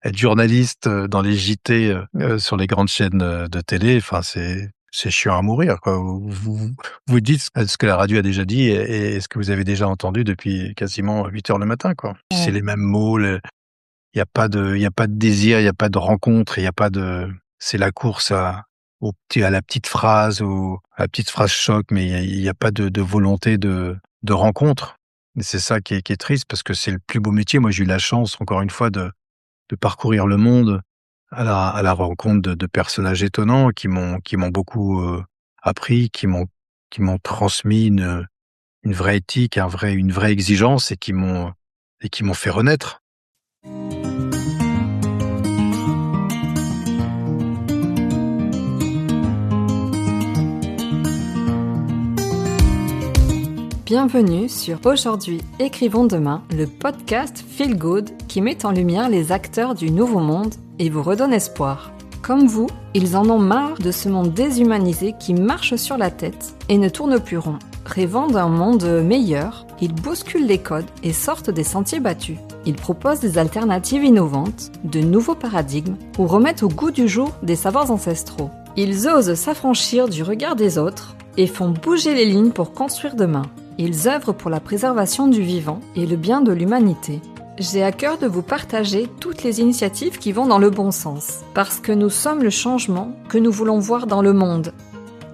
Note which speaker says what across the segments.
Speaker 1: être journaliste dans les JT sur les grandes chaînes de télé, enfin c'est chiant à mourir, quoi. Vous dites ce que la radio a déjà dit et ce que vous avez déjà entendu depuis quasiment 8 heures le matin, quoi. C'est
Speaker 2: Ouais.
Speaker 1: les mêmes mots, il y a pas de désir, il y a pas de rencontre, il y a pas de c'est la course à la petite phrase ou à la petite phrase choc, mais il y a pas de volonté de rencontre. Et c'est ça qui est triste parce que c'est le plus beau métier. Moi, j'ai eu la chance, encore une fois, de parcourir le monde à la rencontre de personnages étonnants qui m'ont beaucoup, appris, qui m'ont transmis une vraie éthique, une vraie exigence et qui m'ont fait renaître.
Speaker 2: Bienvenue sur Aujourd'hui, écrivons demain, le podcast Feel Good qui met en lumière les acteurs du nouveau monde et vous redonne espoir. Comme vous, ils en ont marre de ce monde déshumanisé qui marche sur la tête et ne tourne plus rond. Rêvant d'un monde meilleur, ils bousculent les codes et sortent des sentiers battus. Ils proposent des alternatives innovantes, de nouveaux paradigmes ou remettent au goût du jour des savoirs ancestraux. Ils osent s'affranchir du regard des autres et font bouger les lignes pour construire demain. Ils œuvrent pour la préservation du vivant et le bien de l'humanité. J'ai à cœur de vous partager toutes les initiatives qui vont dans le bon sens, parce que nous sommes le changement que nous voulons voir dans le monde.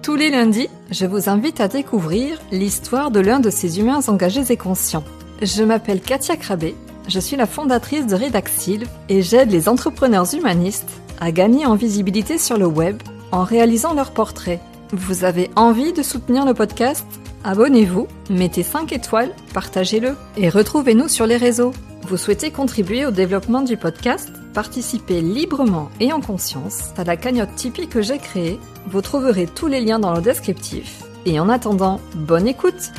Speaker 2: Tous les lundis, je vous invite à découvrir l'histoire de l'un de ces humains engagés et conscients. Je m'appelle Katia Krabbe, je suis la fondatrice de Redaxil et j'aide les entrepreneurs humanistes à gagner en visibilité sur le web en réalisant leurs portraits. Vous avez envie de soutenir le podcast ? Abonnez-vous, mettez 5 étoiles, partagez-le et retrouvez-nous sur les réseaux. Vous souhaitez contribuer au développement du podcast ? Participez librement et en conscience à la cagnotte Tipeee que j'ai créée. Vous trouverez tous les liens dans le descriptif. Et en attendant, bonne écoute !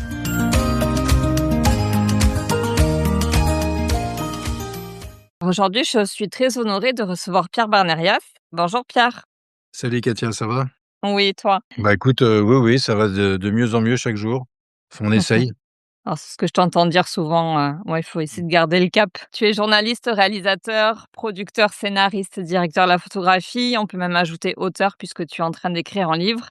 Speaker 2: Aujourd'hui, je suis très honorée de recevoir Pierre Barnerias. Bonjour Pierre.
Speaker 1: Salut Katia, ça va?
Speaker 2: Oui, toi?
Speaker 1: Bah écoute, oui, ça va de mieux en mieux chaque jour. On essaye.
Speaker 2: Alors, c'est ce que je t'entends dire souvent, ouais, il faut essayer de garder le cap. Tu es journaliste, réalisateur, producteur, scénariste, directeur de la photographie. On peut même ajouter auteur puisque tu es en train d'écrire un livre.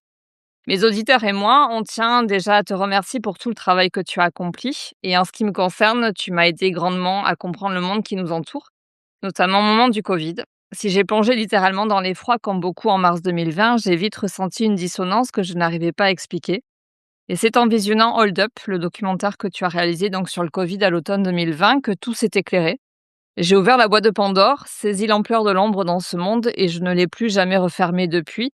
Speaker 2: Mes auditeurs et moi, on tient déjà à te remercier pour tout le travail que tu as accompli. Et en ce qui me concerne, tu m'as aidé grandement à comprendre le monde qui nous entoure, notamment au moment du Covid. Si j'ai plongé littéralement dans l'effroi comme beaucoup en mars 2020, j'ai vite ressenti une dissonance que je n'arrivais pas à expliquer. Et c'est en visionnant Hold Up, le documentaire que tu as réalisé donc sur le Covid à l'automne 2020, que tout s'est éclairé. J'ai ouvert la boîte de Pandore, saisi l'ampleur de l'ombre dans ce monde et je ne l'ai plus jamais refermée depuis.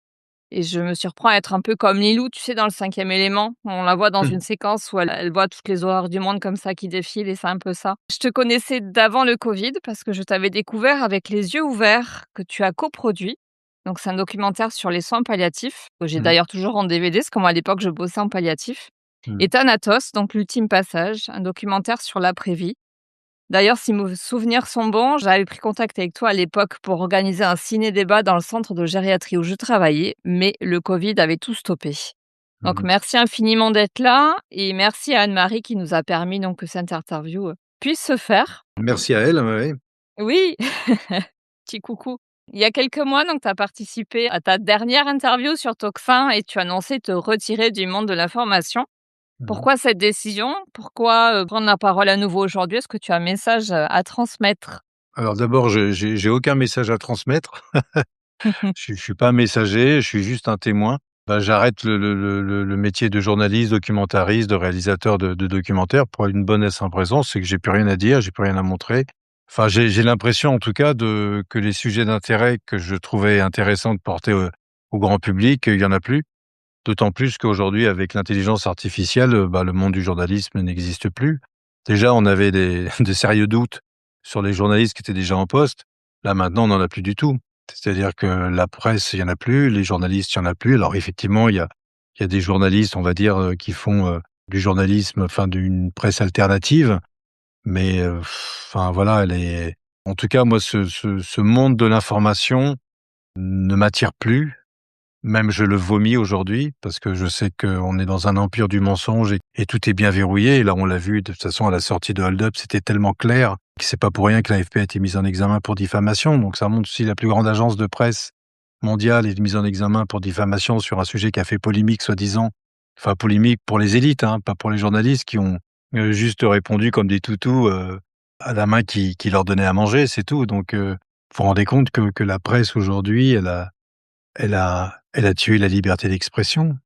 Speaker 2: Et je me surprends à être un peu comme Lilou, tu sais, dans le 5e élément. On la voit dans
Speaker 1: Mmh.
Speaker 2: une séquence où elle voit toutes les horreurs du monde comme ça qui défilent et c'est un peu ça. Je te connaissais d'avant le Covid parce que je t'avais découvert avec Les Yeux ouverts que tu as coproduit. Donc c'est un documentaire sur les soins palliatifs, que j'ai
Speaker 1: Mmh.
Speaker 2: d'ailleurs toujours en DVD, parce que moi à l'époque je bossais en palliatif.
Speaker 1: Mmh.
Speaker 2: Et Thanatos, donc l'ultime passage, un documentaire sur l'après-vie. D'ailleurs, si mes souvenirs sont bons, j'avais pris contact avec toi à l'époque pour organiser un ciné-débat dans le centre de gériatrie où je travaillais, mais le Covid avait tout stoppé. Donc
Speaker 1: Mmh.
Speaker 2: merci infiniment d'être là et merci à Anne-Marie qui nous a permis donc que cette interview puisse se faire.
Speaker 1: Merci à elle, ouais.
Speaker 2: Oui, petit coucou. Il y a quelques mois, donc, tu as participé à ta dernière interview sur Tocsin et tu as annoncé te retirer du monde de l'information.
Speaker 1: Mmh.
Speaker 2: Pourquoi cette décision? Pourquoi prendre la parole à nouveau aujourd'hui? Est-ce que tu as un message à transmettre?
Speaker 1: Alors d'abord, j'ai aucun message à transmettre. Je suis pas un messager, je suis juste un témoin. Bah, j'arrête le métier de journaliste, documentariste, de réalisateur de documentaires pour une bonne et simple raison, c'est que j'ai plus rien à dire, j'ai plus rien à montrer. Enfin, j'ai l'impression en tout cas que les sujets d'intérêt que je trouvais intéressants de porter au grand public, il y en a plus. D'autant plus qu'aujourd'hui avec l'intelligence artificielle, bah, le monde du journalisme n'existe plus. Déjà, on avait de sérieux doutes sur les journalistes qui étaient déjà en poste. Là, maintenant, on n'en a plus du tout. C'est-à-dire que la presse, il y en a plus, les journalistes, il y en a plus. Alors effectivement, il y a des journalistes, on va dire, qui font, du journalisme, enfin d'une presse alternative, mais, enfin voilà, en tout cas, moi, ce monde de l'information ne m'attire plus. Même je le vomis aujourd'hui parce que je sais qu'on est dans un empire du mensonge et tout est bien verrouillé. Et là, on l'a vu de toute façon à la sortie de Hold Up, c'était tellement clair. C'est pas pour rien que l'AFP a été mise en examen pour diffamation, donc ça montre aussi la plus grande agence de presse mondiale est mise en examen pour diffamation sur un sujet qui a fait polémique soi-disant. Enfin polémique pour les élites, hein, pas pour les journalistes qui ont, juste répondu comme des toutous, à la main qui leur donnait à manger, c'est tout. Donc, vous vous rendez compte que la presse aujourd'hui, elle a tué la liberté d'expression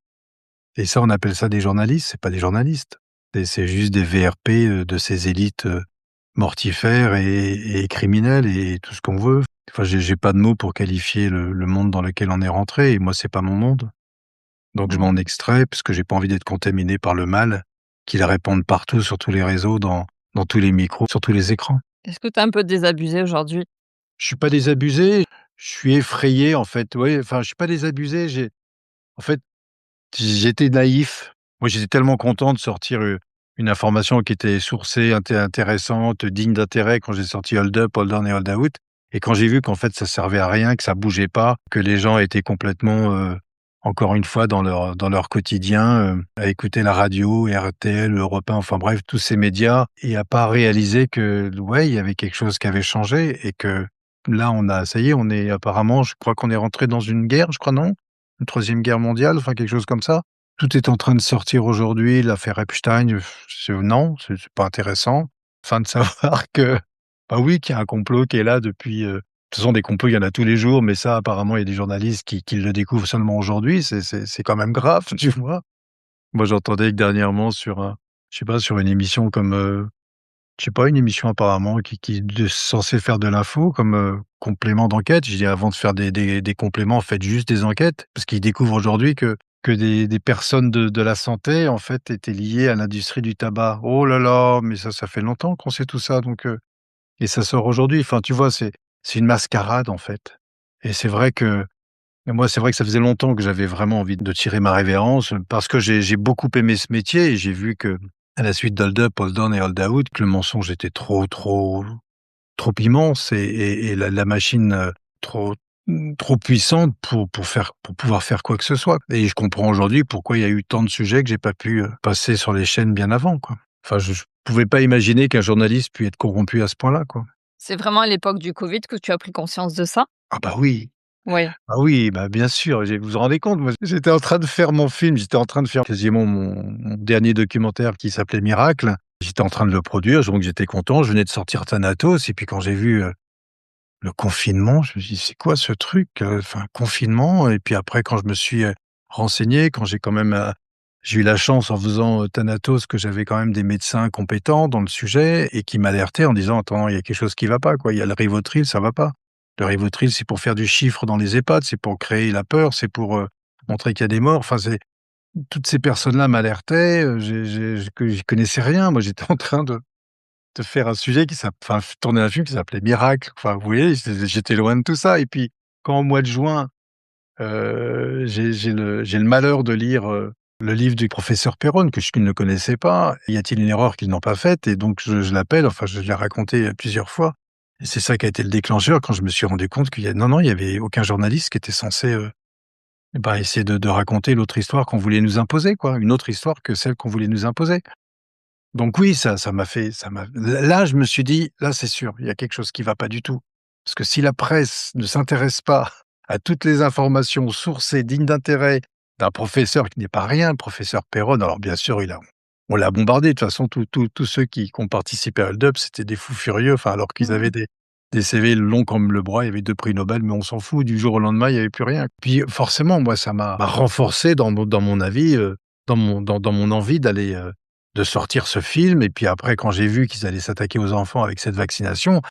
Speaker 1: et ça, on appelle ça des journalistes, c'est pas des journalistes. C'est juste des VRP, de ces élites, mortifères et criminelles et tout ce qu'on veut. Enfin, j'ai pas de mots pour qualifier le monde dans lequel on est rentré et moi, c'est pas mon monde. Donc je
Speaker 2: Mmh.
Speaker 1: m'en extrais parce que j'ai pas envie d'être contaminé par le mal, qu'ils répandent partout sur tous les réseaux, dans tous les micros, sur tous les écrans.
Speaker 2: Est-ce que tu es un peu désabusé aujourd'hui?
Speaker 1: Je suis pas désabusé, je suis effrayé en fait, oui, enfin je suis pas désabusé, en fait, j'étais naïf. Moi, j'étais tellement content de sortir, une information qui était sourcée, intéressante, digne d'intérêt quand j'ai sorti Hold Up, Hold On et Hold Out et quand j'ai vu qu'en fait ça servait à rien, que ça bougeait pas, que les gens étaient complètement, encore une fois dans leur quotidien, à écouter la radio, RTL, Europe 1, enfin bref, tous ces médias et à pas réaliser que, ouais, il y avait quelque chose qui avait changé et que là, ça y est, on est apparemment, je crois qu'on est rentré dans une guerre, je crois, non? Une 3e guerre mondiale, enfin quelque chose comme ça. Tout est en train de sortir aujourd'hui, l'affaire Epstein, non, c'est pas intéressant. Enfin de savoir que, bah, oui, qu'il y a un complot qui est là depuis, de toute façon des complots, il y en a tous les jours, mais ça apparemment il y a des journalistes qui le découvrent seulement aujourd'hui, c'est quand même grave, tu vois? Moi j'entendais que dernièrement sur un je sais pas, sur une émission comme, je sais pas, une émission apparemment qui de censée faire de l'info comme, complément d'enquête. Je dis: «Avant de faire des compléments, faites juste des enquêtes». Parce qu'ils découvrent aujourd'hui que des personnes de la santé, en fait, étaient liées à l'industrie du tabac. Oh là là, mais ça fait longtemps qu'on sait tout ça donc et ça sort aujourd'hui. Enfin, tu vois, c'est une mascarade, en fait et c'est vrai que moi, c'est vrai que ça faisait longtemps que j'avais vraiment envie de tirer ma révérence, parce que j'ai beaucoup aimé ce métier et j'ai vu que à la suite d'Hold Up, Hold On et Hold Out, que le mensonge était trop immense et la machine, trop trop puissante pour pouvoir faire quoi que ce soit et je comprends aujourd'hui pourquoi il y a eu tant de sujets que j'ai pas pu, passer sur les chaînes bien avant, quoi. Enfin, je pouvais pas imaginer qu'un journaliste puisse être corrompu à ce point-là, quoi.
Speaker 2: C'est vraiment à l'époque du Covid que tu as pris conscience de ça?
Speaker 1: Ah bah oui!
Speaker 2: Oui.
Speaker 1: Ah oui, bah, bien sûr, vous vous rendez compte, moi, j'étais en train de faire mon film, j'étais en train de faire quasiment mon dernier documentaire qui s'appelait Miracle. J'étais en train de le produire, donc j'étais content, je venais de sortir Thanatos et puis quand j'ai vu, le confinement, je me suis dit: «C'est quoi ce truc?» Enfin, confinement et puis après quand je me suis, renseigné, quand j'ai quand même, j'ai eu la chance en faisant, Thanatos que j'avais quand même des médecins compétents dans le sujet et qui m'alertaient en disant: «Attends, il y a quelque chose qui va pas, quoi. Il y a le Rivotril, ça va pas. Le Rivotril, c'est pour faire du chiffre dans les EHPAD, c'est pour créer la peur, c'est pour, montrer qu'il y a des morts». Enfin, c'est toutes ces personnes-là m'alertaient, que j'y connaissais rien. Moi, j'étais en train de faire un sujet enfin, tourner un film qui s'appelait Miracle. Enfin, vous voyez, j'étais loin de tout ça et puis quand au mois de juin, j'ai le malheur de lire, le livre du professeur Péronne que je ne connaissais pas. Y a-t-il une erreur qu'ils n'ont pas faite? Et donc je l'appelle, enfin je l'ai raconté, plusieurs fois et c'est ça qui a été le déclencheur quand je me suis rendu compte non, il y avait aucun journaliste qui était censé, essayer de raconter l'autre histoire qu'on voulait nous imposer, quoi. Une autre histoire que celle qu'on voulait nous imposer. Donc oui, ça m'a là, je me suis dit: «Là, c'est sûr, il y a quelque chose qui va pas du tout». Parce que si la presse ne s'intéresse pas à toutes les informations sourcées, dignes d'intérêt d'un professeur qui n'est pas rien, le professeur Péronne, alors bien sûr, on l'a bombardé. De toute façon, tous ceux qui ont participé à Hold Up, c'était des fous furieux, enfin, alors qu'ils avaient
Speaker 2: Mmh.
Speaker 1: des CV longs comme le bras, il y avait 2 prix Nobel, mais on s'en fout, du jour au lendemain, il y avait plus rien. Puis forcément, moi, ça m'a renforcé dans mon avis, dans mon envie de sortir ce film et puis après quand j'ai vu qu'ils allaient s'attaquer aux enfants avec cette vaccination,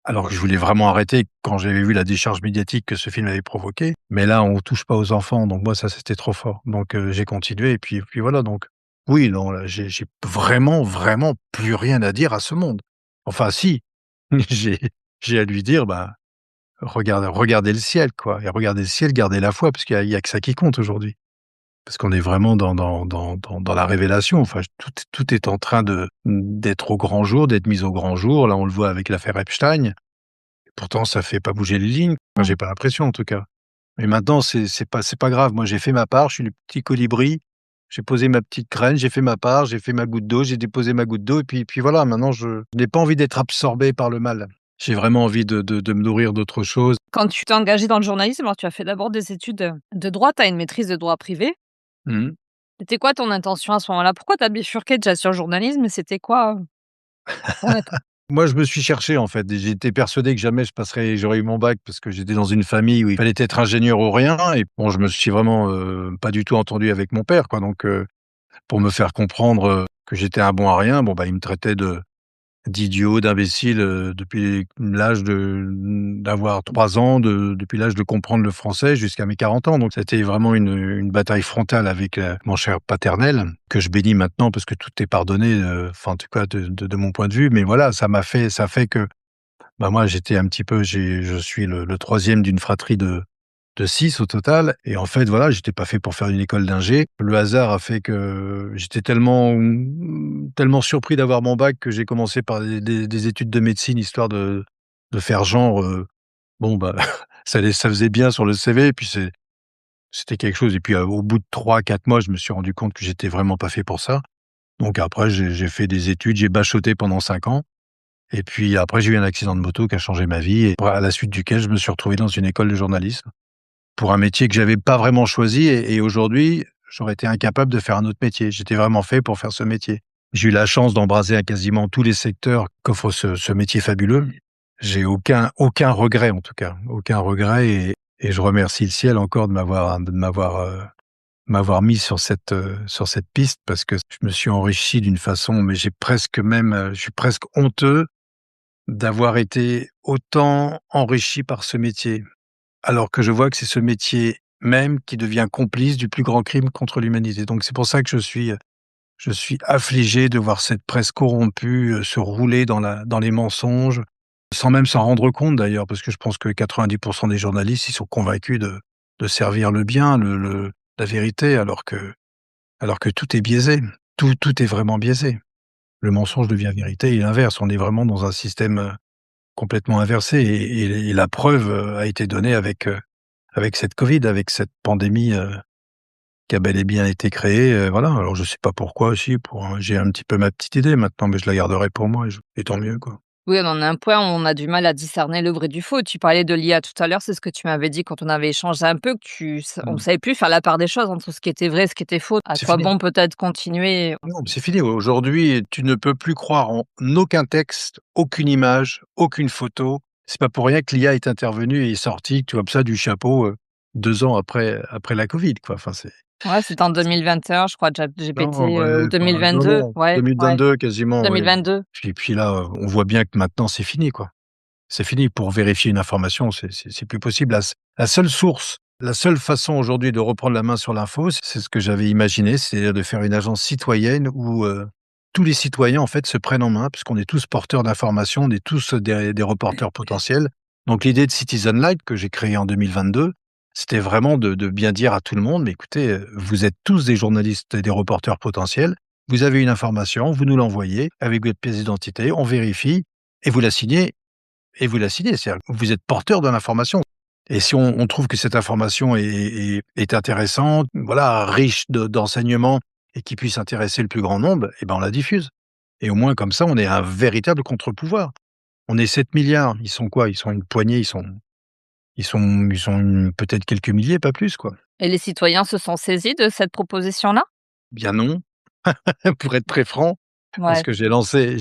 Speaker 1: alors que je voulais vraiment arrêter quand j'avais vu la décharge médiatique que ce film avait provoqué, mais là on touche pas aux enfants donc moi ça c'était trop fort. Donc j'ai continué et puis voilà donc oui, non, là j'ai vraiment, vraiment plus rien à dire à ce monde. Enfin si, j'ai j'ai à lui dire, bah, regardez le ciel quoi et regardez le ciel, gardez la foi parce qu'il y a que ça qui compte aujourd'hui. Parce qu'on est vraiment dans la révélation. Enfin, tout est en train d'être au grand jour, d'être mis au grand jour. Là, on le voit avec l'affaire Epstein. Pourtant, ça fait pas bouger les lignes. Enfin,
Speaker 2: Mmh.
Speaker 1: j'ai pas l'impression, en tout cas. Mais maintenant, c'est pas grave. Moi, j'ai fait ma part. Je suis le petit colibri. J'ai posé ma petite graine, j'ai fait ma part, j'ai fait ma goutte d'eau, j'ai déposé ma goutte d'eau et puis voilà, maintenant je n'ai pas envie d'être absorbé par le mal. J'ai vraiment envie de me nourrir d'autre chose.
Speaker 2: Quand tu t'es engagé dans le journalisme, alors tu as fait d'abord des études, de droit, tu as une maîtrise de droit privé.
Speaker 1: Mmh.
Speaker 2: C'était quoi ton intention à ce moment-là? Pourquoi tu as bifurqué déjà sur le journalisme et c'était quoi, ton int
Speaker 1: Moi, je me suis cherché, en fait, et j'étais persuadé que jamais j'aurais eu mon bac parce que j'étais dans une famille où il fallait être ingénieur ou rien et bon, je me suis vraiment, pas du tout entendu avec mon père, quoi, donc pour me faire comprendre, que j'étais un bon à rien, bon, bah, il me traitait d'idiot, d'imbécile, depuis l'âge d'avoir 3 ans, depuis l'âge de comprendre le français jusqu'à mes 40 ans. Donc c'était vraiment une bataille frontale avec, mon cher paternel, que je bénis maintenant parce que tout est pardonné, enfin en tout cas de mon point de vue. Mais voilà, ça fait que, bah, moi j'étais un petit peu je suis le 3e d'une fratrie de 6 au total et en fait, voilà, j'étais pas fait pour faire une école d'ingé. Le hasard a fait que j'étais tellement surpris d'avoir mon bac que j'ai commencé par des études de médecine histoire de faire genre, bon, bah, ça faisait bien sur le CV et puis c'était quelque chose et puis, au bout de 3 4 mois, je me suis rendu compte que j'étais vraiment pas fait pour ça. Donc après j'ai fait des études, j'ai bachoté pendant 5 ans et puis après j'ai eu un accident de moto qui a changé ma vie et à la suite duquel je me suis retrouvé dans une école de journalisme. Pour un métier que j'avais pas vraiment choisi et aujourd'hui, j'aurais été incapable de faire un autre métier. J'étais vraiment fait pour faire ce métier. J'ai eu la chance d'embraser à quasiment tous les secteurs qu'offre ce métier fabuleux. J'ai aucun regret en tout cas, aucun regret et je remercie le ciel encore m'avoir mis sur cette piste parce que je me suis enrichi d'une façon mais j'ai presque même, je suis presque honteux d'avoir été autant enrichi par ce métier. Alors que je vois que c'est ce métier même qui devient complice du plus grand crime contre l'humanité. Donc c'est pour ça que je suis affligé de voir cette presse corrompue, se rouler dans les mensonges, sans même s'en rendre compte d'ailleurs, parce que je pense que 90 des journalistes, ils sont convaincus de servir le bien, la vérité, alors que tout est biaisé. Tout est vraiment biaisé. Le mensonge devient vérité et l'inverse. On est vraiment dans un système, complètement inversé et la preuve, a été donnée avec cette Covid, avec cette pandémie, qui a bel et bien été créée, voilà. Alors je sais pas pourquoi aussi, j'ai un petit peu ma petite idée maintenant, mais je la garderai pour moi et tant mieux, quoi.
Speaker 2: Oui, on en a un point où on a du mal à discerner le vrai du faux. Tu parlais de l'IA tout à l'heure, c'est ce que tu m'avais dit quand on avait échangé un peu, que on
Speaker 1: Mmh.
Speaker 2: savait plus faire la part des choses entre ce qui était vrai et ce qui était faux. À
Speaker 1: C'est
Speaker 2: quoi
Speaker 1: fini.
Speaker 2: bon peut-être continuer?
Speaker 1: Non, mais c'est fini. Aujourd'hui, tu ne peux plus croire en aucun texte, aucune image, aucune photo. C'est pas pour rien que l'IA est intervenue et est sortie, tu vois, ça du chapeau, 2 ans après la Covid, quoi. Enfin,
Speaker 2: Ouais, c'était en 2021, je crois,
Speaker 1: non,
Speaker 2: ChatGPT, ou
Speaker 1: ouais, enfin, non,
Speaker 2: 2022.
Speaker 1: non,
Speaker 2: Ouais, ouais,
Speaker 1: 2022 quasiment, ouais.
Speaker 2: 2022.
Speaker 1: Puis là, on voit bien que maintenant c'est fini, quoi. C'est fini. Pour vérifier une information, c'est plus possible. La seule source, la seule façon aujourd'hui de reprendre la main sur l'info, c'est ce que j'avais imaginé, c'est de faire une agence citoyenne où, tous les citoyens, en fait, se prennent en main, puisqu'on est tous porteurs d'informations, on est tous des reporters potentiels. Donc l'idée de Citizen Light que j'ai créée en 2022, c'était vraiment de bien dire à tout le monde: «Mais écoutez, vous êtes tous des journalistes et des reporters potentiels. Vous avez une information, vous nous l'envoyez avec votre pièce d'identité, on vérifie et vous la signez et vous la signez, c'est-à-dire que vous êtes porteur de l'information et si on trouve que cette information est intéressante, voilà, riche d'enseignements et qui puisse intéresser le plus grand nombre, et ben, on la diffuse et au moins comme ça, on est un véritable contre-pouvoir. On est 7 milliards, ils sont quoi? Ils sont une poignée, ils sont peut-être quelques milliers, pas plus, quoi.
Speaker 2: Et les citoyens se sont saisis de cette proposition-là?
Speaker 1: Bien non, pour être très franc, parce
Speaker 2: Ouais.
Speaker 1: que j'ai lancé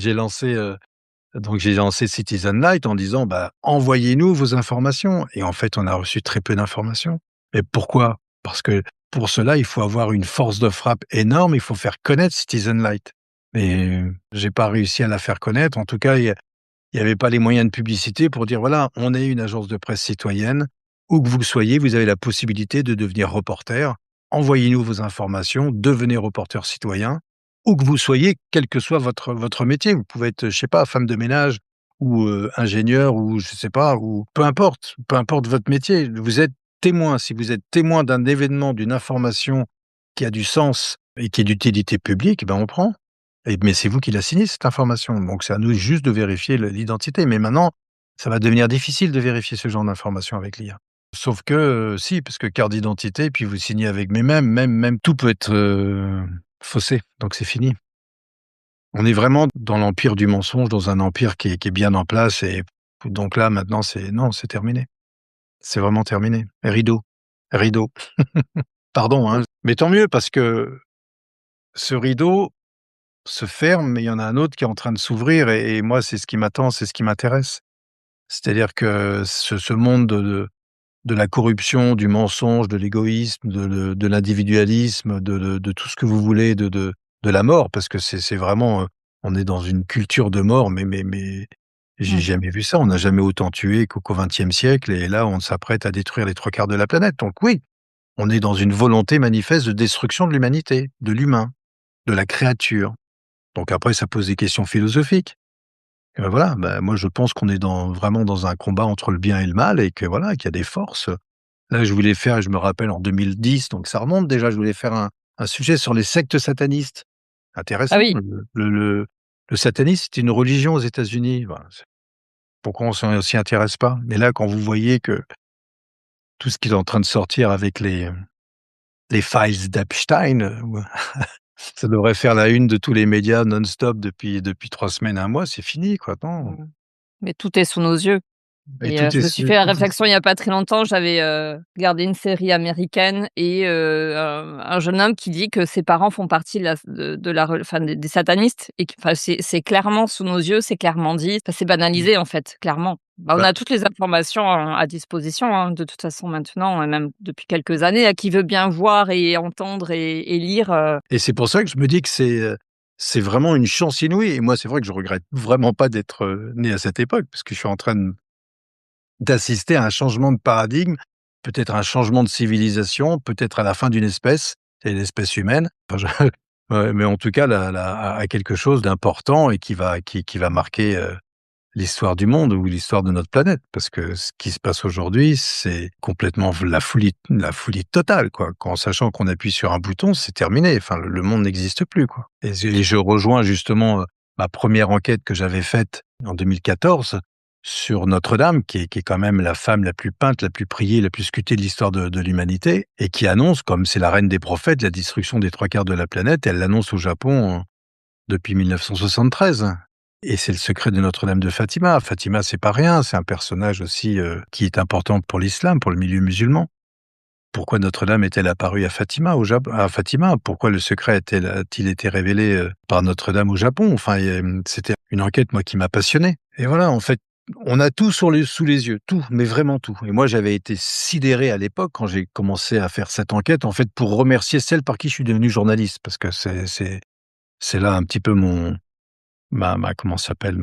Speaker 1: Citizen Light en disant: «Bah, envoyez-nous vos informations» et en fait, on a reçu très peu d'informations. Et pourquoi? Parce que pour cela, il faut avoir une force de frappe énorme, il faut faire connaître Citizen Light et j'ai pas réussi à la faire connaître. En tout cas, il y avait pas les moyens de publicité pour dire: «Voilà, on est une agence de presse citoyenne. Où que vous soyez, vous avez la possibilité de devenir reporter. Envoyez-nous vos informations, devenez reporter citoyen. Où que vous soyez, quel que soit votre métier». Vous pouvez être, je sais pas, femme de ménage ou, ingénieur ou je sais pas, ou peu importe votre métier. Vous êtes témoin. Si vous êtes témoin d'un événement, d'une information qui a du sens et qui est d'utilité publique, ben, on prend. Mais c'est vous qui la signez cette information, donc c'est à nous juste de vérifier l'identité. Mais maintenant, ça va devenir difficile de vérifier ce genre d'information avec l'IA. Sauf que, si, parce que carte d'identité, puis vous signez avec mais même tout peut être, faussé, donc c'est fini. On est vraiment dans l'empire du mensonge, dans un empire qui est bien en place et donc là, maintenant, c'est non, c'est terminé. C'est vraiment terminé. Rideau, rideau. Pardon, hein, mais tant mieux parce que ce rideau se ferme, mais il y en a un autre qui est en train de s'ouvrir et moi, c'est ce qui m'attend, c'est ce qui m'intéresse. C'est-à-dire que ce monde de la corruption, du mensonge, de l'égoïsme, de l'individualisme, de tout ce que vous voulez, de la mort, parce que c'est vraiment, on est dans une culture de mort, mais j'ai
Speaker 2: Mmh.
Speaker 1: jamais vu ça. On n'a jamais autant tué qu'au XXe siècle et là, on s'apprête à détruire les 3 quarts de la planète. Donc oui, on est dans une volonté manifeste de destruction de l'humanité, de l'humain, de la créature. Donc après, ça pose des questions philosophiques. Voilà, bah, moi je pense qu'on est vraiment dans un combat entre le bien et le mal et que voilà, qu'il y a des forces. Là, je voulais faire, je me rappelle en 2010, donc ça remonte déjà, je voulais faire un sujet sur les sectes satanistes.
Speaker 2: Ah
Speaker 1: Intéressant,
Speaker 2: oui.
Speaker 1: le satanisme, c'est une religion aux États-Unis, voilà, pourquoi on s'y intéresse pas? Mais là, quand vous voyez que tout ce qui est en train de sortir avec les files d'Epstein, ça devrait faire la une de tous les médias non-stop depuis 3 semaines, un mois, c'est fini quoi, non.
Speaker 2: Mmh. Mais tout est sous nos yeux.
Speaker 1: Et
Speaker 2: Et
Speaker 1: tout
Speaker 2: je
Speaker 1: est
Speaker 2: me suis fait la
Speaker 1: tout est
Speaker 2: réflexion il y a pas très longtemps, j'avais, regardé une série américaine et un jeune homme qui dit que ses parents font partie de la rel enfin des satanistes et que enfin c'est clairement sous nos yeux, c'est clairement dit, enfin c'est banalisé en fait, clairement. Bah, on
Speaker 1: bah
Speaker 2: a toutes les informations à disposition, hein, de toute façon maintenant et même depuis quelques années, à qui veut bien voir et entendre et lire,
Speaker 1: et c'est pour ça que je me dis que c'est vraiment une chance inouïe et moi, c'est vrai que je regrette vraiment pas d'être, né à cette époque parce que je suis en train d'assister à un changement de paradigme, peut-être un changement de civilisation, peut-être à la fin d'une espèce, c'est l'espèce humaine. Enfin, je ouais, mais en tout cas, à quelque chose d'important et qui va marquer, l'histoire du monde ou l'histoire de notre planète. Parce que ce qui se passe aujourd'hui, c'est complètement la folie totale, quoi. En sachant qu'on appuie sur un bouton, c'est terminé. Enfin, le monde n'existe plus, quoi. Et je rejoins justement, ma première enquête que j'avais faite en 2014 sur Notre-Dame, qui est quand même la femme la plus peinte, la plus priée, la plus scrutée de l'histoire de l'humanité et qui annonce, comme c'est la reine des prophètes, la destruction des 3 quarts de la planète. Elle l'annonce au Japon, depuis 1973 et c'est le secret de Notre-Dame de Fatima. Fatima, c'est pas rien, c'est un personnage aussi, qui est important pour l'islam, pour le milieu musulman. Pourquoi Notre-Dame est-elle apparue à Fatima? Pourquoi le secret a-t-il été révélé, par Notre-Dame au Japon? Enfin, c'était une enquête, moi, qui m'a passionné et voilà, en fait, on a tout sous les yeux, tout, mais vraiment tout et moi, j'avais été sidéré à l'époque quand j'ai commencé à faire cette enquête, en fait, pour remercier celle par qui je suis devenu journaliste parce que c'est là un petit peu ma comment ça s'appelle?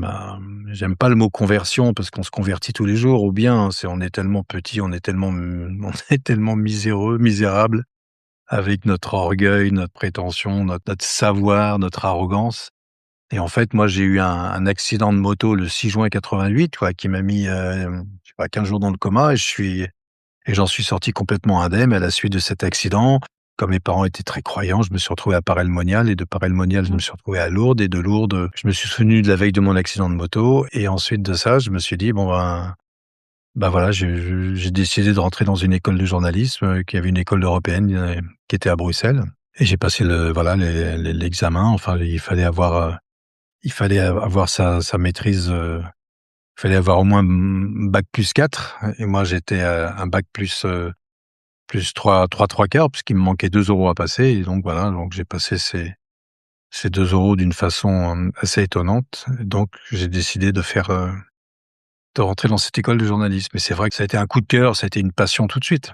Speaker 1: J'aime pas le mot conversion parce qu'on se convertit tous les jours au bien, hein. On est tellement petit, on est tellement miséreux, misérable avec notre orgueil, notre prétention, notre savoir, notre arrogance et en fait, moi, j'ai eu un accident de moto le 6 juin 88 quoi, qui m'a mis, je sais pas 15 jours dans le coma et j'en suis sorti complètement indemne à la suite de cet accident. Comme mes parents étaient très croyants, je me suis retrouvé à Paray-le-Monial et de Paray-le-Monial, je me
Speaker 2: mmh.
Speaker 1: suis retrouvé à Lourdes et de Lourdes, je me suis souvenu de la veille de mon accident de moto et ensuite de ça, je me suis dit: «Bon ben, voilà, j'ai décidé de rentrer dans une école de journalisme, qui avait une école européenne, qui était à Bruxelles et j'ai passé l'examen. Enfin, il fallait avoir sa maîtrise, il fallait avoir au moins, bac plus 4 et moi j'étais, un bac plus trois quarts puisqu'il me manquait 2 euros à passer et donc voilà, donc j'ai passé ces 2 euros d'une façon, assez étonnante. Donc j'ai décidé de rentrer dans cette école de journalisme et c'est vrai que ça a été un coup de cœur, ça a été une passion tout de suite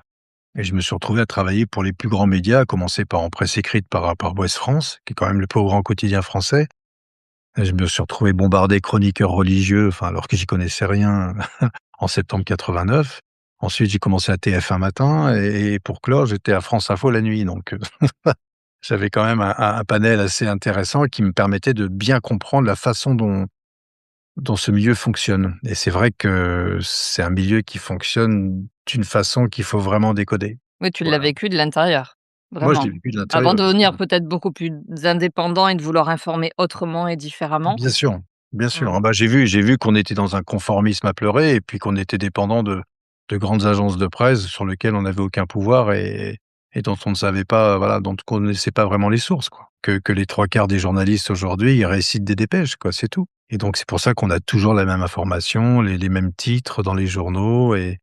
Speaker 1: et je me suis retrouvé à travailler pour les plus grands médias, à commencer par en presse écrite par Ouest France, qui est quand même le plus grand quotidien français et je me suis retrouvé bombardé chroniqueur religieux, enfin alors que j'y connaissais rien en septembre 89. Ensuite, j'ai commencé à TF1 matin et pour clore, j'étais à France Info la nuit donc j'avais quand même un panel assez intéressant qui me permettait de bien comprendre la façon dont ce milieu fonctionne et c'est vrai que c'est un milieu qui fonctionne d'une façon qu'il faut vraiment décoder.
Speaker 2: Oui, tu l'as
Speaker 1: Voilà.
Speaker 2: vécu de l'intérieur,
Speaker 1: Moi, je
Speaker 2: vraiment.
Speaker 1: l'ai vécu de
Speaker 2: Avant
Speaker 1: l'intérieur.
Speaker 2: de devenir peut-être beaucoup plus indépendant et de vouloir informer autrement et différemment.
Speaker 1: Bien sûr, bien sûr.
Speaker 2: Mmh.
Speaker 1: Ah bah, j'ai vu qu'on était dans un conformisme à pleurer et puis qu'on était dépendant de grandes agences de presse sur lesquelles on n'avait aucun pouvoir et dont on ne savait pas, voilà, dont on connaissait pas vraiment les sources, quoi. Que les 3/4 des journalistes aujourd'hui, ils récitent des dépêches, quoi, c'est tout. Et donc c'est pour ça qu'on a toujours la même information, les mêmes titres dans les journaux et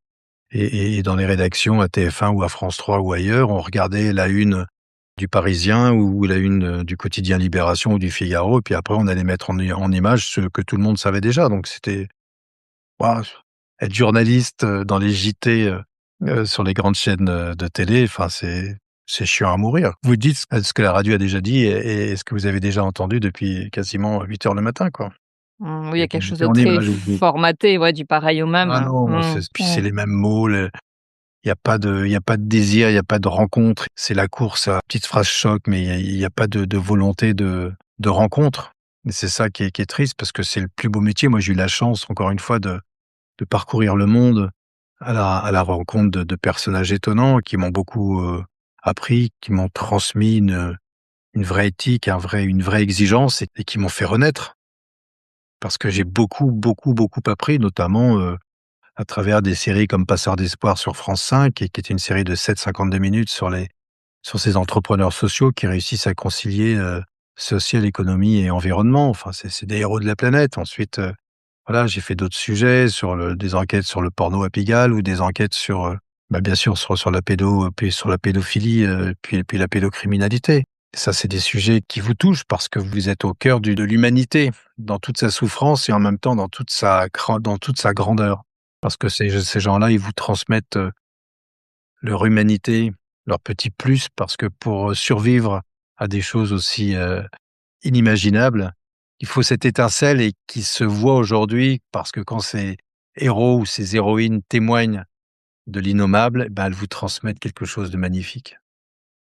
Speaker 1: dans les rédactions à TF1 ou à France 3 ou ailleurs, on regardait la une du Parisien ou la une, du quotidien Libération ou du Figaro et puis après on allait mettre en image ce que tout le monde savait déjà. Donc c'était waouh, être journaliste, dans les JT, sur les grandes chaînes, de télé, enfin c'est chiant à mourir. Vous dites ce que la radio a déjà dit et ce que vous avez déjà entendu depuis quasiment 8 heures le matin, quoi.
Speaker 2: Oui, il y a quelque
Speaker 1: Vous
Speaker 2: chose
Speaker 1: mettez
Speaker 2: de
Speaker 1: en
Speaker 2: très
Speaker 1: image, vous
Speaker 2: formaté, ouais, du pareil au
Speaker 1: ah
Speaker 2: même.
Speaker 1: non,
Speaker 2: Mmh.
Speaker 1: c'est puis
Speaker 2: Mmh.
Speaker 1: c'est les mêmes mots, il y a pas de désir, il y a pas de rencontre. C'est la course à petite phrase choc, mais il y a pas de volonté de rencontre. Et c'est ça qui est triste parce que c'est le plus beau métier. Moi, j'ai eu la chance, encore une fois, de parcourir le monde à la rencontre de personnages étonnants qui m'ont beaucoup, appris, qui m'ont transmis une vraie éthique, une vraie exigence et qui m'ont fait renaître. Parce que j'ai beaucoup, beaucoup, beaucoup appris, notamment, à travers des séries comme Passeurs d'espoir sur France 5 et qui était une série de 7,52 minutes sur ces entrepreneurs sociaux qui réussissent à concilier, social, économie et environnement. Enfin, c'est des héros de la planète. Ensuite, voilà, j'ai fait d'autres sujets des enquêtes sur le porno à Pigalle ou des enquêtes sur, bien sûr sur la puis sur la pédophilie, puis la pédocriminalité. Ça, c'est des sujets qui vous touchent parce que vous êtes au cœur de l'humanité, dans toute sa souffrance et en même temps dans toute sa grandeur. Parce que ces gens-là, ils vous transmettent, leur humanité, leur petit plus parce que pour, survivre à des choses aussi, inimaginables, il faut cette étincelle et qui se voit aujourd'hui parce que quand ces héros ou ces héroïnes témoignent de l'innommable, elles vous transmettent quelque chose de magnifique.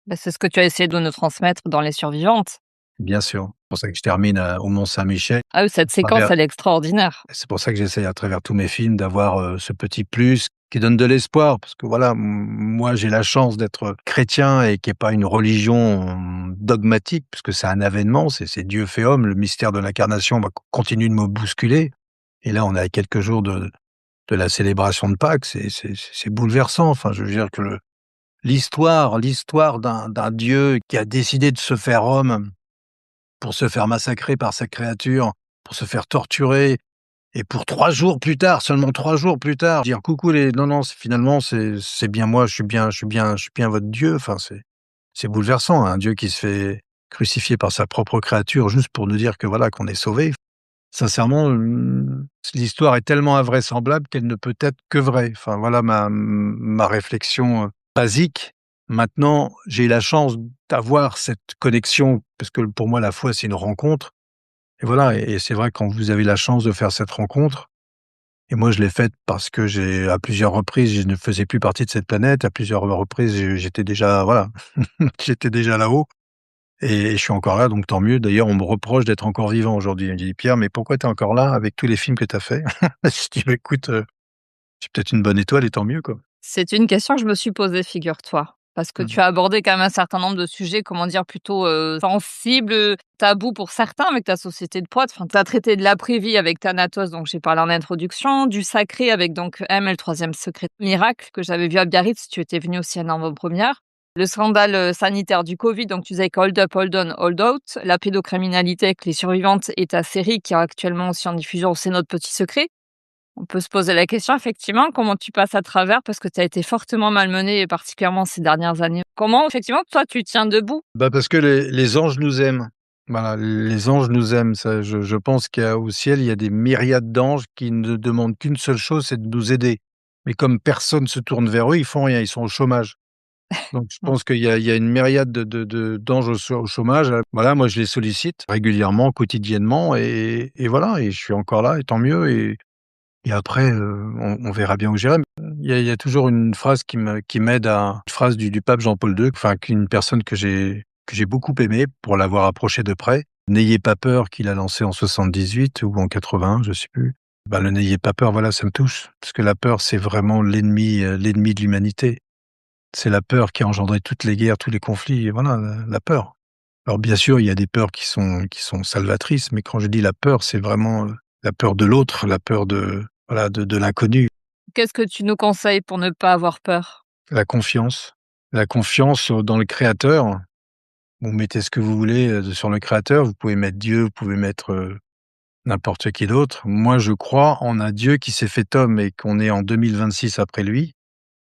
Speaker 2: Bah, c'est ce que tu as essayé de nous transmettre dans Les Survivantes.
Speaker 1: Bien sûr. C'est pour ça que je termine, au Mont-Saint-Michel.
Speaker 2: Ah oui, cette
Speaker 1: À
Speaker 2: séquence,
Speaker 1: travers
Speaker 2: elle est extraordinaire.
Speaker 1: C'est pour ça que j'essaye à travers tous mes films d'avoir, ce petit plus qui donne de l'espoir parce que voilà, moi j'ai la chance d'être chrétien et qui est pas une religion dogmatique puisque c'est un avènement, c'est Dieu fait homme, le mystère de l'incarnation, continue de me bousculer et là on est à quelques jours de la célébration de Pâques, c'est bouleversant. Enfin, je veux dire que l'histoire d'un Dieu qui a décidé de se faire homme pour se faire massacrer par sa créature, pour se faire torturer et pour 3 jours plus tard, seulement 3 jours plus tard, dire: «Coucou les non, non, finalement c'est bien moi, je suis bien votre Dieu». Enfin, c'est bouleversant, un Dieu qui se fait crucifier par sa propre créature juste pour nous dire que voilà, qu'on est sauvés. Sincèrement, l'histoire est tellement invraisemblable qu'elle ne peut être que vraie. Enfin voilà ma réflexion, basique. Maintenant, j'ai eu la chance d'avoir cette connexion parce que pour moi la foi c'est une rencontre et voilà et c'est vrai quand vous avez la chance de faire cette rencontre et moi je l'ai faite parce que j'ai à plusieurs reprises, je ne faisais plus partie de cette planète, à plusieurs reprises, j'étais déjà voilà, j'étais déjà là-haut et je suis encore là donc tant mieux. D'ailleurs, on me reproche d'être encore vivant aujourd'hui. On me dit: «Pierre, mais pourquoi tu es encore là avec tous les films que tu as faits?» Je dis: «Bah écoute, j'ai peut-être une bonne étoile et tant mieux, quoi».
Speaker 2: C'est une question que je me suis posée, figure-toi. Parce que
Speaker 1: Mmh.
Speaker 2: tu as abordé quand même un certain nombre de sujets, comment dire, plutôt, sensibles, tabous pour certains avec ta société de prod. Enfin, tu as traité de l'après-vie avec Thanatos, donc j'ai parlé en introduction, du sacré avec donc M et le troisième secret miracle que j'avais vu à Biarritz, tu étais venu aussi en avant-première. Le scandale, sanitaire du Covid, donc tu disais Hold Up, Hold On, Hold Out. La pédocriminalité avec Les Survivantes et ta série qui est actuellement aussi en diffusion, C'est notre petit secret. On peut se poser la question effectivement, comment tu passes à travers parce que tu as été fortement malmenée et particulièrement ces dernières années. Comment effectivement toi tu tiens debout?
Speaker 1: Parce que les anges nous aiment. Voilà, les anges nous aiment. Ça, je pense qu'au ciel, il y a des myriades d'anges qui ne demandent qu'une seule chose, c'est de nous aider. Mais comme personne se tourne vers eux, ils font rien, ils sont au chômage. Donc je
Speaker 2: Mmh.
Speaker 1: pense qu'il y a une myriade de d'anges au chômage. Voilà, moi je les sollicite régulièrement, quotidiennement et voilà et je suis encore là et tant mieux et après, on verra bien où j'irai. Il y a toujours une phrase qui m'aide à une phrase du pape Jean-Paul II, enfin qu'une personne que j'ai beaucoup aimée pour l'avoir approché de près. «N'ayez pas peur» qu'il a lancé en 78 ou en 81, je sais plus. Le «N'ayez pas peur», voilà, ça me touche parce que la peur, c'est vraiment l'ennemi de l'humanité. C'est la peur qui a engendré toutes les guerres, tous les conflits et voilà, la peur. Alors bien sûr, il y a des peurs qui sont salvatrices, mais quand je dis la peur, c'est vraiment, la peur de l'autre, la peur de voilà, de l'inconnu.
Speaker 2: Qu'est-ce que tu nous conseilles pour ne pas avoir peur?
Speaker 1: La confiance. La confiance, dans le créateur. Vous mettez ce que vous voulez, sur le créateur. Vous pouvez mettre Dieu, vous pouvez mettre, n'importe qui d'autre. Moi, je crois en un Dieu qui s'est fait homme et qu'on est en 2026 après lui.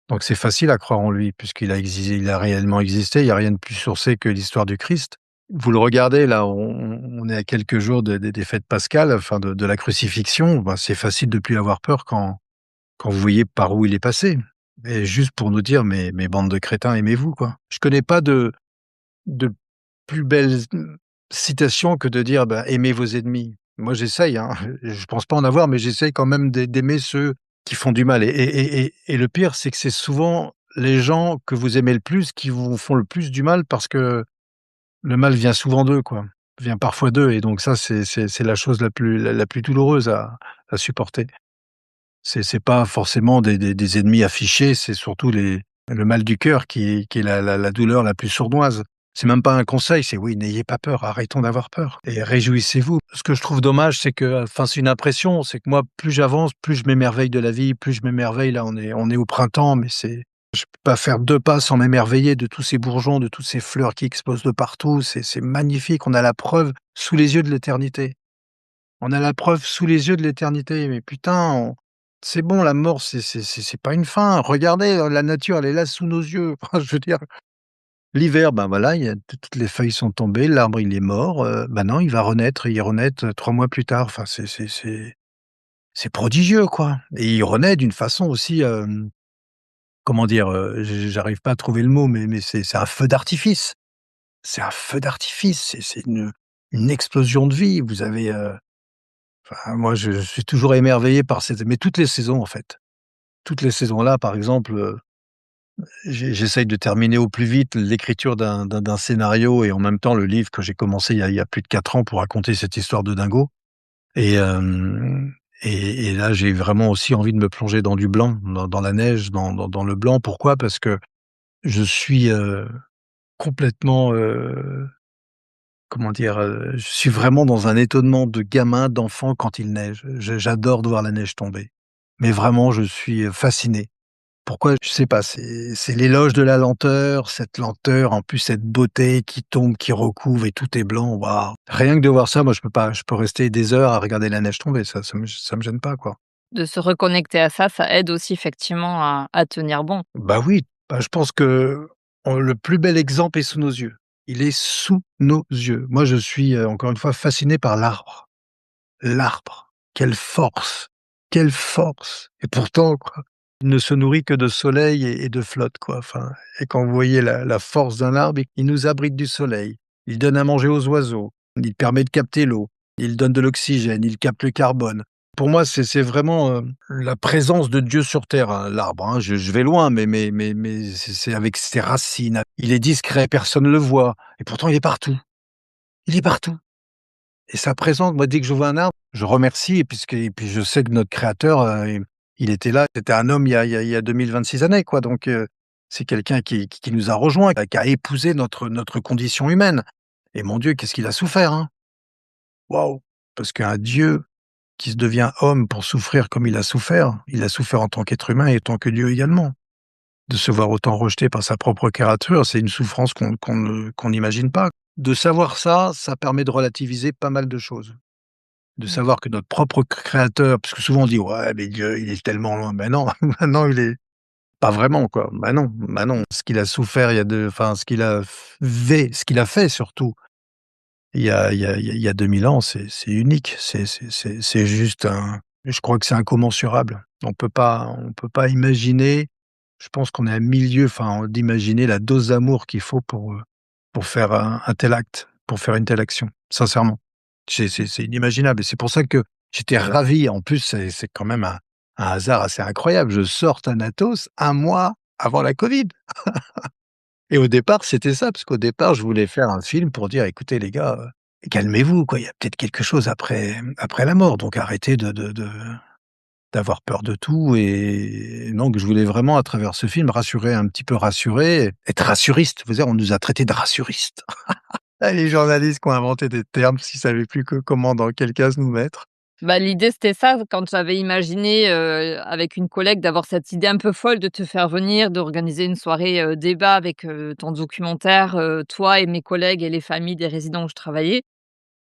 Speaker 1: Donc c'est facile à croire en lui il a réellement existé. Il y a rien de plus sourcé que l'histoire du Christ. Vous le regardez là, on est à quelques jours des fêtes pascales, enfin de la crucifixion. Ben, c'est facile de plus avoir peur quand vous voyez par où il est passé et juste pour nous dire: «Mais bande de crétins, aimez-vous, quoi». Je connais pas de plus belle citation que de dire: «Bah, aimez vos ennemis». Moi, j'essaye, hein, je pense pas en avoir, mais j'essaye quand même d'aimer ceux qui font du mal et le pire, c'est que c'est souvent les gens que vous aimez le plus qui vous font le plus du mal parce que le mal vient souvent d'eux, quoi. Vient parfois d'eux et donc ça, c'est la chose la plus douloureuse à supporter. C'est pas forcément des ennemis affichés, c'est surtout le mal du cœur qui est la douleur la plus sournoise. C'est même pas un conseil, c'est: «Oui, n'ayez pas peur, arrêtons d'avoir peur et réjouissez-vous». Ce que je trouve dommage, c'est que enfin, c'est une impression, c'est que moi, plus j'avance, plus je m'émerveille de la vie, plus je m'émerveille. Là, on est au printemps, mais je peux pas faire 2 pas sans m'émerveiller de tous ces bourgeons, de toutes ces fleurs qui explosent de partout. C'est magnifique, on a la preuve sous les yeux de l'éternité. On a la preuve sous les yeux de l'éternité, mais putain, c'est bon, la mort, c'est pas une fin. Regardez, la nature, elle est là sous nos yeux. Enfin, je veux dire, l'hiver, ben, voilà, il y a toutes les feuilles sont tombées, l'arbre, il est mort, non, il va renaître, il renaît 3 mois plus tard. Enfin, c'est prodigieux, quoi et il renaît d'une façon aussi, comment dire? J'arrive pas à trouver le mot, mais c'est un feu d'artifice. C'est un feu d'artifice, c'est une explosion de vie. Vous avez, enfin, moi, je suis toujours émerveillé par ces mais toutes les saisons, en fait. Toutes les saisons là, par exemple, j'essaye de terminer au plus vite l'écriture d'un scénario et en même temps le livre que j'ai commencé il y a plus de 4 ans pour raconter cette histoire de dingo et là, j'ai vraiment aussi envie de me plonger dans du blanc, dans la neige, dans le blanc. Pourquoi? Parce que je suis, complètement, comment dire? Je suis vraiment dans un étonnement de gamin, d'enfant quand il neige. J'adore de voir la neige tomber. Mais vraiment, je suis, fasciné. Pourquoi? Je sais pas, c'est l'éloge de la lenteur, cette lenteur, en plus cette beauté qui tombe, qui recouvre et tout est blanc, waouh! Rien que de voir ça, moi je peux rester des heures à regarder la neige tomber, ça me gêne pas, quoi.
Speaker 2: De se reconnecter à ça, ça aide aussi effectivement à tenir bon.
Speaker 1: Bah oui, bah, je pense que le plus bel exemple est sous nos yeux. Il est sous nos yeux. Moi, je suis, encore une fois fasciné par l'arbre. L'arbre, quelle force! Quelle force! Et pourtant, quoi, il ne se nourrit que de soleil et de flotte, quoi, enfin et quand vous voyez la force d'un arbre, il nous abrite du soleil, il donne à manger aux oiseaux, il permet de capter l'eau, il donne de l'oxygène, il capte le carbone. Pour moi, c'est vraiment, la présence de Dieu sur terre, hein, l'arbre, hein. Je vais loin, mais c'est avec ses racines. Il est discret, personne ne le voit et pourtant il est partout. Il est partout. Et sa présence, moi, dès que je vois un arbre, je remercie et puis je sais que notre créateur, il était là. C'était un homme il y a 2026 années, quoi, donc c'est quelqu'un qui nous a rejoints, qui a épousé notre condition humaine et mon Dieu, qu'est-ce qu'il a souffert, hein! Waouh! Parce qu'un Dieu qui se devient homme pour souffrir comme il a souffert en tant qu'être humain et en tant que Dieu également. De se voir autant rejeté par sa propre créature, c'est une souffrance qu'on n'imagine pas. De savoir ça, ça permet de relativiser pas mal de choses. De
Speaker 2: Mmh.
Speaker 1: savoir que notre propre créateur parce que souvent on dit: «Ouais, mais Dieu, il est tellement loin». Ben non, non, il est pas vraiment, quoi. Bah non. Ce qu'il a souffert il y a de enfin, ce qu'il a fait surtout, il y a 2000 ans, c'est unique. C'est juste un je crois que c'est incommensurable. On peut pas imaginer, je pense qu'on est à 1000 enfin, d'imaginer la dose d'amour qu'il faut pour faire un tel acte, pour faire une telle action, sincèrement. C'est inimaginable et c'est pour ça que j'étais ravi. En plus, c'est quand même un hasard assez incroyable. Je sors Thanatos un mois avant la covid et au départ, c'était ça, parce qu'au départ, je voulais faire un film pour dire: «Écoutez les gars, calmez-vous quoi, il y a peut-être quelque chose après la mort, donc arrêtez d'avoir peur de tout» et donc je voulais vraiment à travers ce film rassurer un petit peu rassurer, être rassuriste. Vous savez, on nous a traités de rassuristes. Ah, les journalistes qui ont inventé des termes parce qu'ils savaient plus comment dans quelle case nous mettre.
Speaker 2: Bah, l'idée, c'était ça, quand j'avais imaginé, avec une collègue, d'avoir cette idée un peu folle de te faire venir, d'organiser une soirée, débat avec, ton documentaire, toi et mes collègues et les familles des résidents où je travaillais.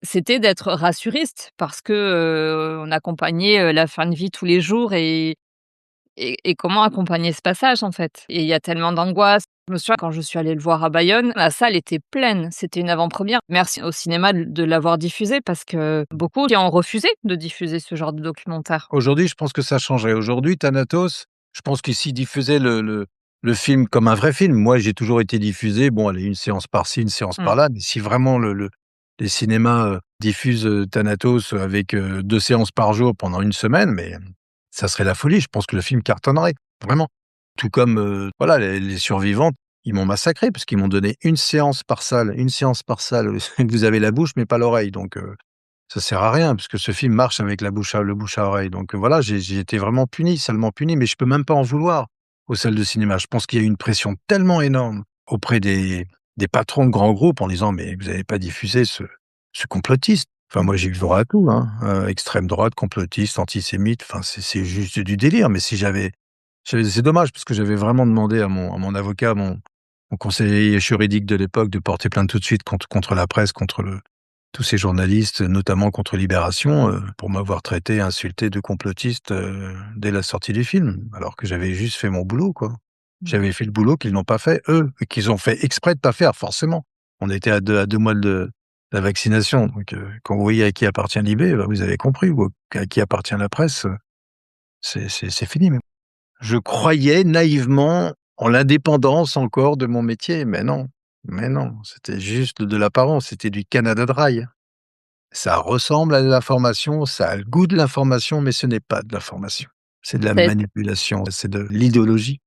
Speaker 2: C'était d'être rassuriste parce que, on accompagnait, la fin de vie tous les jours et comment accompagner ce passage, en fait? Et il y a tellement d'angoisse. Je me souviens quand je suis allée le voir à Bayonne, la salle était pleine, c'était une avant-première. Merci au cinéma de l'avoir diffusé parce que beaucoup qui ont refusé de diffuser ce genre de documentaire.
Speaker 1: Aujourd'hui, je pense que ça changerait. Aujourd'hui, Thanatos, je pense que s'ils diffusaient le film comme un vrai film, moi, j'ai toujours été diffusé, bon, allez, une séance par-ci, une séance
Speaker 2: Mmh.
Speaker 1: par-là, mais si vraiment les cinémas, diffusent, Thanatos avec, 2 séances par jour pendant une semaine, mais ça serait la folie. Je pense que le film cartonnerait, vraiment. Tout comme, voilà, les survivantes, ils m'ont massacré parce qu'ils m'ont donné une séance par salle. Vous avez la bouche mais pas l'oreille, donc ça sert à rien puisque ce film marche avec le bouche à oreille, donc voilà, j'ai été vraiment puni, salement puni, mais je peux même pas en vouloir aux salles de cinéma. Je pense qu'il y a eu une pression tellement énorme auprès des patrons de grands groupes en disant: «Mais vous avez pas diffusé ce complotiste». Enfin moi j'ai eu le droit à tout, hein, extrême droite, complotiste, antisémite, enfin c'est juste du délire, mais si c'est dommage parce que j'avais vraiment demandé à mon avocat, mon conseiller juridique de l'époque de porter plainte tout de suite contre la presse, contre tous ces journalistes, notamment contre Libération, pour m'avoir traité, insulté de complotiste, dès la sortie du film, alors que j'avais juste fait mon boulot, quoi.
Speaker 2: Mmh.
Speaker 1: J'avais fait le boulot qu'ils n'ont pas fait eux, et qu'ils ont fait exprès de pas faire, forcément. On était à 2 mois de la vaccination, donc quand vous voyez à qui appartient Libé, bah, vous avez compris, ou à qui appartient la presse, c'est fini. Je croyais naïvement en l'indépendance encore de mon métier, mais non, c'était juste de l'apparence, c'était du Canada Dry. Ça ressemble à de l'information, ça a le goût de l'information, mais ce n'est pas de l'information. C'est de la
Speaker 2: C'est
Speaker 1: manipulation, c'est de l'idéologie,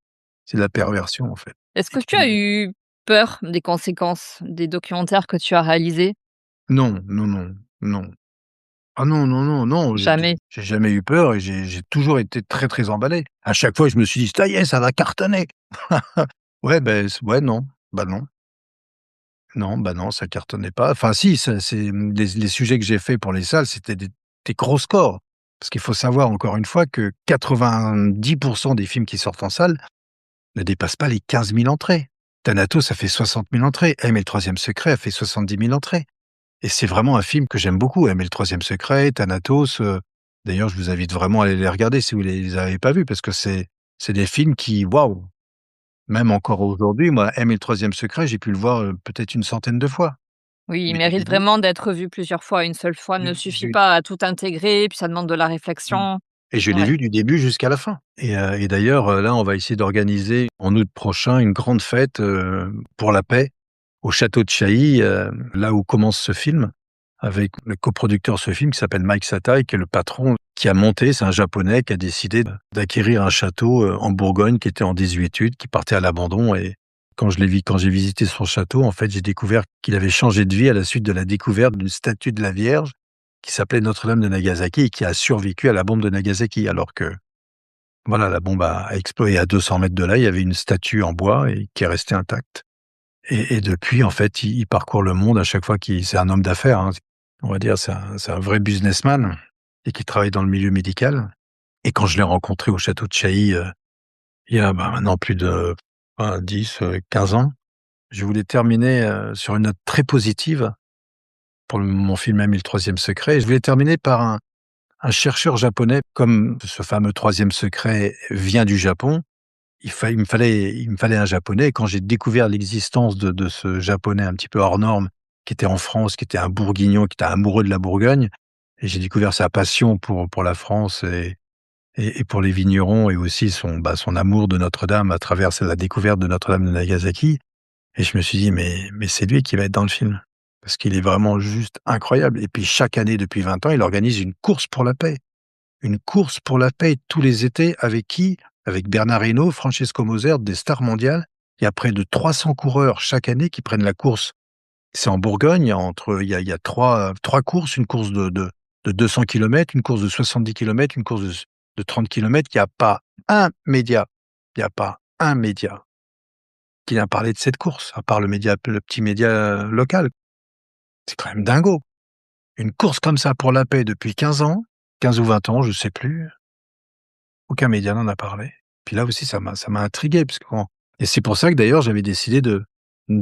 Speaker 1: c'est de la perversion, en fait.
Speaker 2: Est-ce que tu as eu peur des conséquences des documentaires que tu as réalisés?
Speaker 1: Non, non, non, non. Ah non, non, non, non,
Speaker 2: Jamais.
Speaker 1: j'ai jamais eu peur et j'ai toujours été très, très emballé. À chaque fois, je me suis dit: «Ça y est, ça va cartonner!» Ouais, beh, ouais, non. Bah, non. Non, bah, non, ça cartonnait pas. Enfin si, ça les sujets que j'ai faits pour les salles, c'était des gros scores. Parce qu'il faut savoir encore une fois que 90 des films qui sortent en salle ne dépassent pas les 15 000 entrées. Thanatos, ça fait 60 000 entrées. M et le troisième secret a fait 70 000 entrées. Et c'est vraiment un film que j'aime beaucoup. M et le troisième secret, Thanatos, d'ailleurs, je vous invite vraiment à aller les regarder si vous les avez pas vus parce que c'est des films qui, waouh! Même encore aujourd'hui, moi, M et le troisième secret, j'ai pu le voir, peut-être une centaine de fois.
Speaker 2: Oui, il
Speaker 1: Mais
Speaker 2: mérite vraiment d'être vu plusieurs fois. Une seule fois ne suffit
Speaker 1: du
Speaker 2: pas à tout intégrer, puis ça demande de la
Speaker 1: mmh
Speaker 2: réflexion.
Speaker 1: et je l'ai
Speaker 2: Ouais.
Speaker 1: vu du début jusqu'à la fin et d'ailleurs, là, on va essayer d'organiser en août prochain une grande fête, pour la paix au château de Chailly, là où commence ce film, avec le coproducteur de ce film qui s'appelle Mike Satai, qui est le patron qui a monté, c'est un Japonais qui a décidé d'acquérir un château, en Bourgogne qui était en désuétude, qui partait à l'abandon et quand j'ai visité son château, en fait, j'ai découvert qu'il avait changé de vie à la suite de la découverte d'une statue de la Vierge qui s'appelait Notre-Dame de Nagasaki et qui a survécu à la bombe de Nagasaki. Alors que, voilà, la bombe a explosé à 200 mètres de là, il y avait une statue en bois et qui est restée intacte. Et depuis, en fait, il parcourt le monde à chaque fois qu'il c'est un homme d'affaires, hein. On va dire, c'est un vrai businessman et qui travaille dans le milieu médical. Et quand je l'ai rencontré au château de Chailly, il y a, bah, maintenant plus de, 10, 15 ans, je voulais terminer, sur une note très positive pour mon film Ami le troisième secret. Et je voulais terminer par un chercheur japonais, comme ce fameux troisième secret vient du Japon, il me fallait un japonais et quand j'ai découvert l'existence de ce japonais un petit peu hors norme, qui était en France, qui était un bourguignon, qui était amoureux de la Bourgogne et j'ai découvert sa passion pour la France et pour les vignerons et aussi son amour de Notre-Dame à travers la découverte de Notre-Dame de Nagasaki et je me suis dit: «Mais c'est lui qui va être dans le film». Parce qu'il est vraiment juste incroyable et puis chaque année depuis 20 ans, il organise une course pour la paix. Une course pour la paix tous les étés avec qui? Avec Bernard Hinault, Francesco Moser, des stars mondiales. Il y a près de 300 coureurs chaque année qui prennent la course. C'est en Bourgogne, il y a 3 courses, une course de 200 kilomètres, une course de 70 kilomètres, une course de 30 kilomètres. Il y a pas un média, il y a pas un média qui vient parler de cette course, à part le petit média local. C'est quand même dingo. Une course comme ça pour la paix depuis 15 ans. 15 ou 20 ans, je sais plus. Aucun média n'en a parlé. Puis là aussi, ça m'a intrigué parce que quand et c'est pour ça que d'ailleurs j'avais décidé de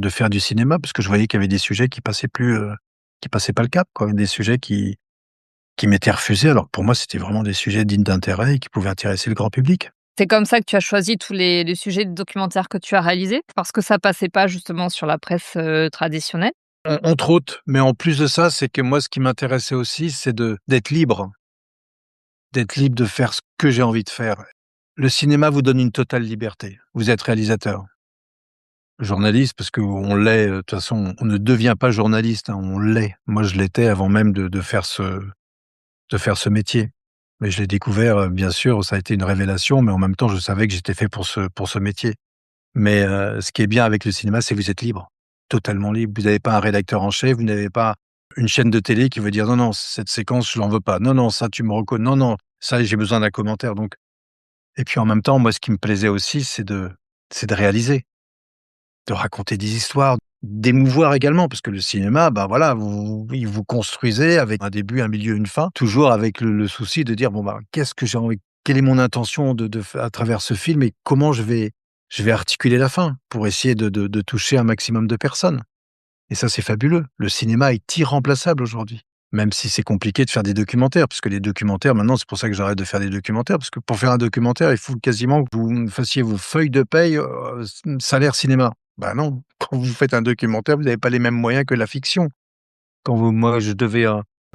Speaker 1: faire du cinéma parce que je voyais qu'il y avait des sujets qui passaient pas le cap, quoi. Des sujets qui m'étaient refusés alors que pour moi, c'était vraiment des sujets dignes d'intérêt et qui pouvaient intéresser le grand public.
Speaker 2: C'est comme ça que tu as choisi tous les sujets de documentaires que tu as réalisés? Parce que ça passait pas justement sur la presse, traditionnelle?
Speaker 1: Entre autres, mais en plus de ça, c'est que moi, ce qui m'intéressait aussi, c'est de d'être libre de faire ce que j'ai envie de faire. Le cinéma vous donne une totale liberté. Vous êtes réalisateur, journaliste, parce qu'on l'est, de toute façon, on ne devient pas journaliste, hein, on l'est. Moi, je l'étais avant même de faire ce métier. Mais je l'ai découvert, bien sûr, ça a été une révélation, mais en même temps, je savais que j'étais fait pour ce métier. Mais, ce qui est bien avec le cinéma, c'est que vous êtes libre, totalement libre. Vous n'avez pas un rédacteur en chef, vous n'avez pas une chaîne de télé qui veut dire: «Non, non, cette séquence, je l'en veux pas. Non, non, ça, tu me reconnais. Non, non, ça, j'ai besoin d'un commentaire», donc et puis en même temps, moi, ce qui me plaisait aussi, c'est de réaliser, de raconter des histoires, d'émouvoir également, parce que le cinéma, bah, voilà, vous construisez avec un début, un milieu, une fin, toujours avec le souci de dire: «Bon, bah, qu'est-ce que j'ai envie quelle est mon intention de f à travers ce film et comment je vais articuler la fin pour essayer de toucher un maximum de personnes», et ça, c'est fabuleux. Le cinéma est irremplaçable aujourd'hui. Même si c'est compliqué de faire des documentaires, parce que les documentaires maintenant, c'est pour ça que j'arrête de faire des documentaires, parce que pour faire un documentaire, il faut quasiment que vous fassiez vos feuilles de paye, salaire cinéma. Bah non, quand vous faites un documentaire, vous n'avez pas les mêmes moyens que la fiction. Quand vous moi, je devais,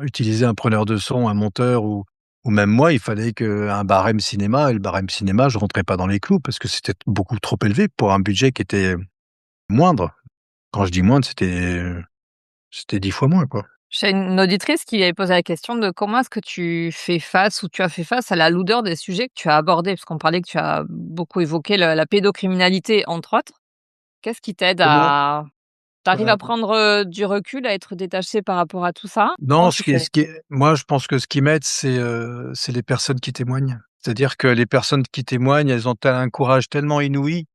Speaker 1: utiliser un preneur de son, un monteur ou même moi, il fallait qu'un barème cinéma et le barème cinéma, je rentrais pas dans les clous parce que c'était beaucoup trop élevé pour un budget qui était moindre. Quand je dis moindre, c'était 10 fois moins, quoi.
Speaker 2: J'ai une auditrice qui avait posé la question de comment est-ce que tu fais face ou tu as fait face à la lourdeur des sujets que tu as abordés? Parce qu'on parlait que tu as beaucoup évoqué le la pédocriminalité, entre autres. Qu'est-ce qui t'aide
Speaker 1: Comment
Speaker 2: à tu arrives
Speaker 1: bah,
Speaker 2: à prendre, du recul, à être détaché par rapport à tout ça? Comment
Speaker 1: non,
Speaker 2: tu fais?
Speaker 1: ce qui est moi, je pense que ce qui m'aide, c'est les personnes qui témoignent. C'est-à-dire que les personnes qui témoignent, elles ont un courage tellement inouï,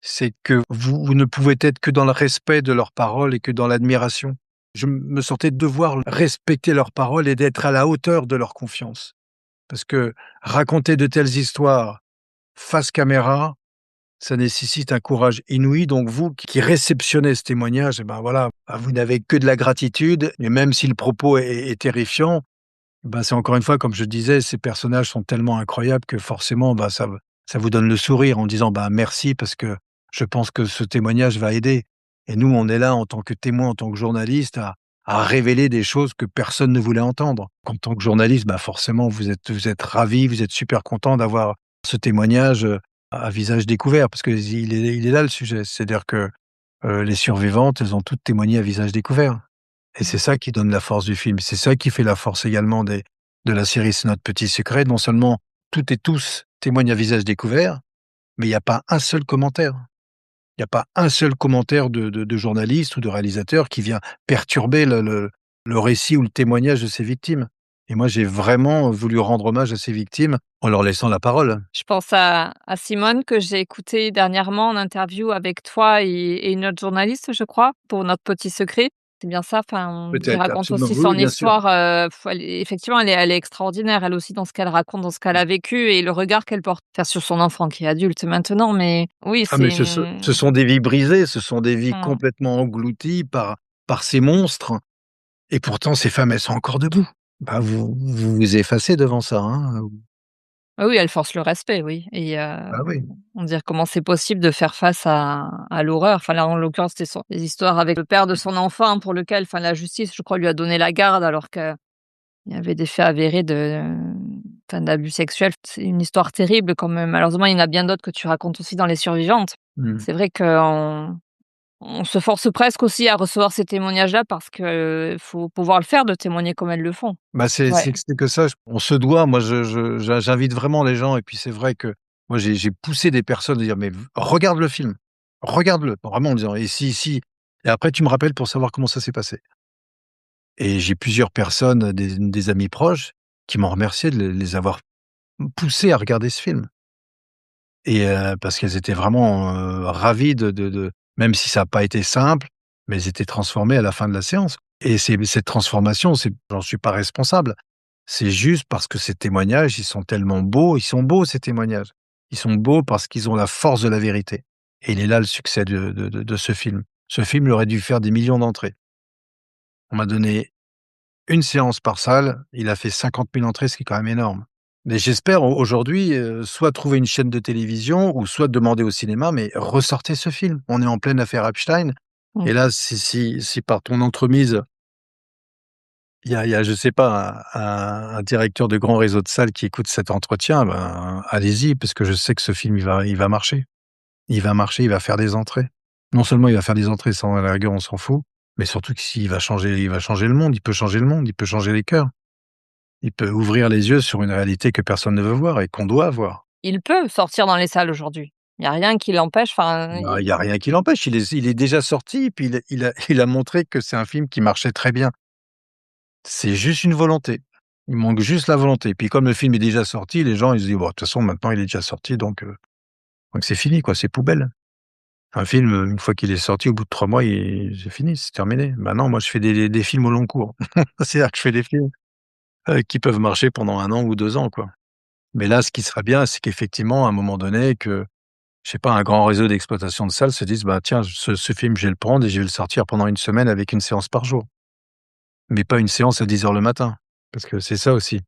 Speaker 1: c'est que vous ne pouvez être que dans le respect de leurs paroles et que dans l'admiration. Je me sentais devoir respecter leurs paroles et d'être à la hauteur de leur confiance. Parce que raconter de telles histoires face caméra, ça nécessite un courage inouï. Donc vous qui réceptionnez ce témoignage, et ben voilà, bah, vous n'avez que de la gratitude et même si le propos est terrifiant, bah, c'est encore une fois, comme je disais, ces personnages sont tellement incroyables que forcément, bah, ça vous donne le sourire en disant: «Bah, merci parce que je pense que ce témoignage va aider» et nous, on est là en tant que témoin, en tant que journaliste à révéler des choses que personne ne voulait entendre. En tant que journaliste, bah, forcément, vous êtes ravi, vous êtes super content d'avoir ce témoignage, à visage découvert parce que il est là le sujet. C'est-à-dire que, les survivantes, elles ont toutes témoigné à visage découvert. Et c'est ça qui donne la force du film. C'est ça qui fait la force également de la série C'est notre petit secret. Non seulement toutes et tous témoignent à visage découvert, mais il y a pas un seul commentaire. Il y a pas un seul commentaire de journaliste ou de réalisateur qui vient perturber le récit ou le témoignage de ces victimes. Et moi, j'ai vraiment voulu rendre hommage à ces victimes en leur laissant la parole.
Speaker 2: Je pense à Simone que j'ai écoutée dernièrement en interview avec toi et une autre journaliste, je crois, pour Notre petit secret. C'est bien ça? Enfin, qui
Speaker 1: Peut-être,
Speaker 2: raconte
Speaker 1: absolument.
Speaker 2: aussi
Speaker 1: Oui, oui,
Speaker 2: son
Speaker 1: bien sûr.
Speaker 2: histoire, elle est effectivement, elle est extraordinaire, elle aussi, dans ce qu'elle raconte, dans ce qu'elle a vécu et le regard qu'elle porte, enfin, sur son enfant qui est adulte maintenant, mais oui,
Speaker 1: Ah mais
Speaker 2: c'est,
Speaker 1: ce sont des vies brisées, ce sont des vies
Speaker 2: mmh.
Speaker 1: complètement englouties par ces monstres. Et pourtant, ces femmes, elles sont encore debout. Bah, vous vous effacez devant ça, hein,
Speaker 2: Oui, oui, elle force le respect, oui et
Speaker 1: bah, oui.
Speaker 2: on dirait comment c'est possible de faire face à l'horreur. Enfin, là, en l'occurrence, c'était son les histoires avec le père de son enfant pour lequel, enfin, la justice, je crois, lui a donné la garde alors qu'il y avait des faits avérés enfin, d'abus sexuels. C'est une histoire terrible quand même. Malheureusement, il y en a bien d'autres que tu racontes aussi dans Les Survivantes.
Speaker 1: Mmh.
Speaker 2: C'est vrai qu'on se force presque aussi à recevoir ces témoignages-là parce que, faut pouvoir le faire, de témoigner comme elles le font.
Speaker 1: Bah,
Speaker 2: Ouais.
Speaker 1: c'est que ça, on se doit. Moi, j'invite vraiment les gens et puis c'est vrai que moi, j'ai poussé des personnes à dire: «Mais regarde le film, regarde-le», vraiment en disant: «Et si et après tu me rappelles pour savoir comment ça s'est passé» et j'ai plusieurs personnes, des amis proches qui m'ont remercié de les avoir poussés à regarder ce film. Et parce qu'elles étaient vraiment, ravies de même si ça a pas été simple, mais elles étaient transformées à la fin de la séance et c'est cette transformation, j'en suis pas responsable, C'est juste parce que ces témoignages, ils sont beaux ces témoignages. Ils sont beaux parce qu'ils ont la force de la vérité et il est là le succès de ce film. Ce film, il aurait dû faire des millions d'entrées. On m'a donné une séance par salle, il a fait 50 000 entrées, ce qui est quand même énorme. Mais j'espère aujourd'hui, soit trouver une chaîne de télévision ou soit demander au cinéma: «Mais ressortez ce film, on est en pleine affaire Epstein»
Speaker 2: Mmh.
Speaker 1: et là, si par ton entremise, il y a je sais pas, un directeur de grand réseau de salles qui écoute cet entretien, ben, allez-y parce que je sais que ce film, il va marcher. Il va marcher, il va faire des entrées. Non seulement il va faire des entrées, ça à la rigueur on s'en fout, mais surtout que s'il va changer le monde, il peut changer le monde, il peut changer les cœurs. Il peut ouvrir les yeux sur une réalité que personne ne veut voir et qu'on doit voir.
Speaker 2: Il peut sortir dans les salles aujourd'hui. Il y a rien qui l'empêche, enfin,
Speaker 1: Bah, il y a rien qui l'empêche, il est déjà sorti, puis il a montré que c'est un film qui marchait très bien. C'est juste une volonté. Il manque juste la volonté. Puis comme le film est déjà sorti, les gens ils se disent: «Bon, de toute façon maintenant il est déjà sorti donc c'est fini quoi, c'est poubelle». Un film, une fois qu'il est sorti, au bout de 3 mois, c'est fini, c'est terminé. Maintenant moi je fais des films au long cours. C'est-à-dire que je fais des films, qui peuvent marcher pendant 1 an ou 2 ans quoi. Mais là, ce qui serait bien, c'est qu'effectivement à un moment donné que je sais pas, un grand réseau d'exploitation de salles se disent: «Bah, tiens, ce film, je vais le prendre et je vais le sortir pendant une semaine avec une séance par jour». Mais pas une séance à 10 heures le matin. Parce que c'est ça aussi.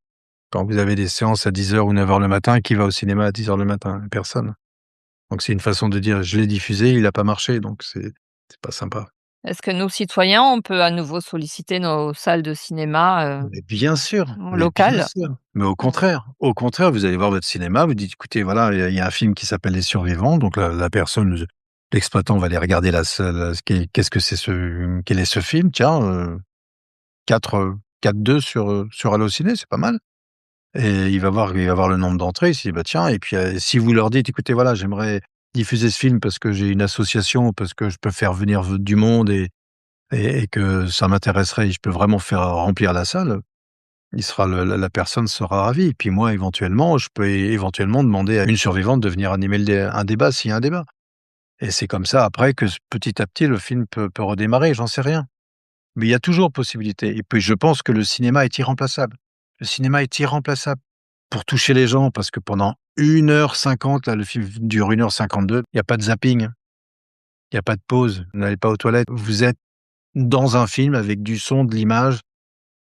Speaker 1: Quand vous avez des séances à 10 heures ou 9 heures le matin, qui va au cinéma à 10 heures le matin? Personne. Donc c'est une façon de dire: «Je l'ai diffusé, il a pas marché», donc c'est pas sympa.
Speaker 2: est-ce que nous, citoyens, on peut à nouveau solliciter nos salles de cinéma,
Speaker 1: Mais bien
Speaker 2: locales?
Speaker 1: sûr, mais
Speaker 2: Mmh.
Speaker 1: au contraire, vous allez voir votre cinéma, vous dites: «Écoutez, voilà, il y a un film qui s'appelle Les Survivants», donc la personne, l'exploitant va aller regarder la salle, qu'est-ce que c'est quel est ce film? Tiens, 4, 4-2 sur Allociné, c'est pas mal et il va voir le nombre d'entrées, il se dit: «Bah, tiens» et puis, si vous leur dites: «Écoutez, voilà, j'aimerais diffuser ce film parce que j'ai une association, parce que je peux faire venir du monde et que ça m'intéresserait et je peux vraiment faire remplir la salle», il sera le la personne sera ravie et puis moi, éventuellement, je peux éventuellement demander à une survivante de venir animer un débat s'il y a un débat et c'est comme ça après que petit à petit le film peut redémarrer, j'en sais rien. Mais il y a toujours possibilité et puis je pense que le cinéma est irremplaçable. Le cinéma est irremplaçable pour toucher les gens parce que pendant 1 h 50, là, le film dure 1 h 52, il y a pas de zapping, il y a pas de pause, vous n'allez pas aux toilettes. Vous êtes dans un film avec du son, de l'image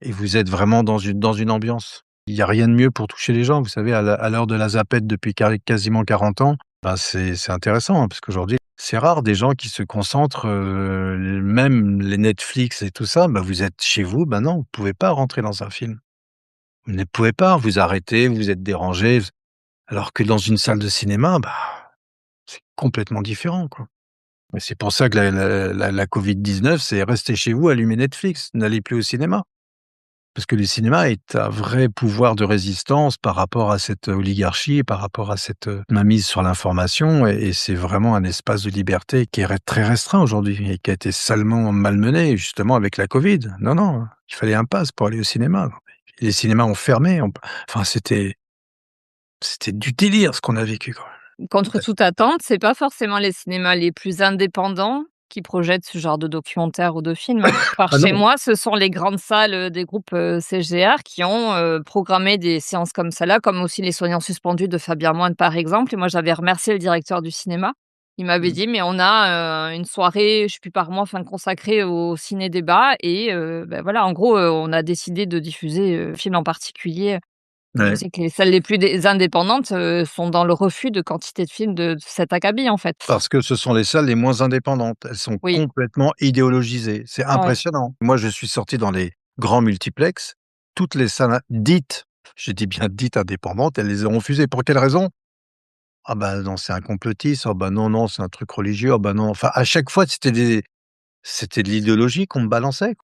Speaker 1: et vous êtes vraiment dans une ambiance. Il y a rien de mieux pour toucher les gens. Vous savez, à l'heure de la zapette depuis quasiment 40 ans, ben, c'est intéressant, hein, parce qu'aujourd'hui, c'est rare des gens qui se concentrent, même les Netflix et tout ça, bah, vous êtes chez vous, bah, non, vous pouvez pas rentrer dans un film. Vous ne pouvez pas, vous arrêtez, vous êtes dérangé, alors que dans une salle de cinéma, bah, c'est complètement différent, quoi. Et c'est pour ça que la Covid-19, c'est restez chez vous, allumez Netflix, n'allez plus au cinéma. Parce que le cinéma est un vrai pouvoir de résistance par rapport à cette oligarchie, par rapport à cette, mainmise sur l'information et c'est vraiment un espace de liberté qui est très restreint aujourd'hui et qui a été salement malmené justement avec la Covid. Non, non, il fallait un pass pour aller au cinéma. Les cinémas ont fermé, enfin c'était du délire ce qu'on a vécu, quoi.
Speaker 2: Contre toute attente, c'est pas forcément les cinémas les plus indépendants qui projettent ce genre de documentaires ou de films, hein. Par
Speaker 1: Ah
Speaker 2: chez
Speaker 1: non!
Speaker 2: moi, ce sont les grandes salles, des groupes, CGR qui ont, programmé des séances comme celle-là, comme aussi Les Soignants Suspendus de Fabien Moine, par exemple et moi, j'avais remercié le directeur du cinéma. Il m'avait
Speaker 1: Mmh.
Speaker 2: dit: «Mais on a, une soirée, je sais plus par mois, enfin consacrée au ciné-débat et bah, voilà, en gros, on a décidé de diffuser, film en particulier». Je
Speaker 1: Ouais.
Speaker 2: sais que les salles les plus indépendantes, sont dans le refus de quantité de films de cet acabit, en fait.
Speaker 1: Parce que ce sont les salles les moins indépendantes. Elles sont
Speaker 2: Oui,
Speaker 1: complètement idéologisées. C'est
Speaker 2: ouais.
Speaker 1: impressionnant. Moi, je suis sorti dans les grands multiplex, toutes les salles dites, je dis bien dites indépendantes, elles les ont refusées. Pour quelle raison? «Ah bah non, c'est un complotiste. Ah bah non, non, c'est un truc religieux. Ah bah non». Enfin, à chaque fois, c'était de l'idéologie qu'on me balançait.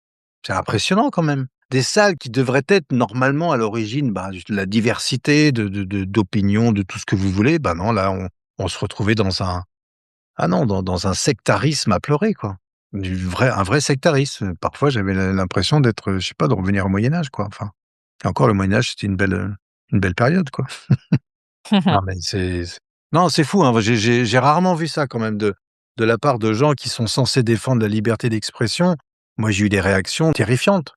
Speaker 1: C'est impressionnant quand même. Des salles qui devraient être normalement à l'origine, bah, de la diversité d'opinions, de tout ce que vous voulez, bah non, là, on se retrouvait ah non, dans un sectarisme à pleurer, quoi. Un vrai sectarisme. Parfois, j'avais l'impression d'être, je sais pas, de revenir au Moyen Âge, quoi, enfin. Et encore le Moyen Âge, c'était une belle période, quoi. Non, mais non, c'est fou, hein. J'ai rarement vu ça quand même de la part de gens qui sont censés défendre la liberté d'expression. Moi, j'ai eu des réactions terrifiantes.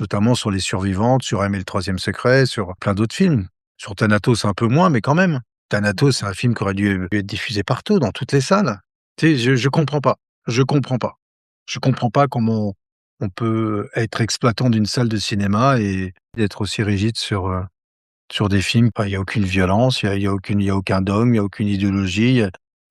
Speaker 1: notamment sur Les Survivantes, sur M et le troisième secret, sur plein d'autres films. Sur Thanatos un peu moins, mais quand même. Thanatos, c'est un film qui aurait dû être diffusé partout, dans toutes les salles. Tu sais, je comprends pas. Je comprends pas. Je comprends pas comment on peut être exploitant d'une salle de cinéma et être aussi rigide sur des films. Enfin, il y a aucune violence, il y a aucun dogme, il y a aucune idéologie,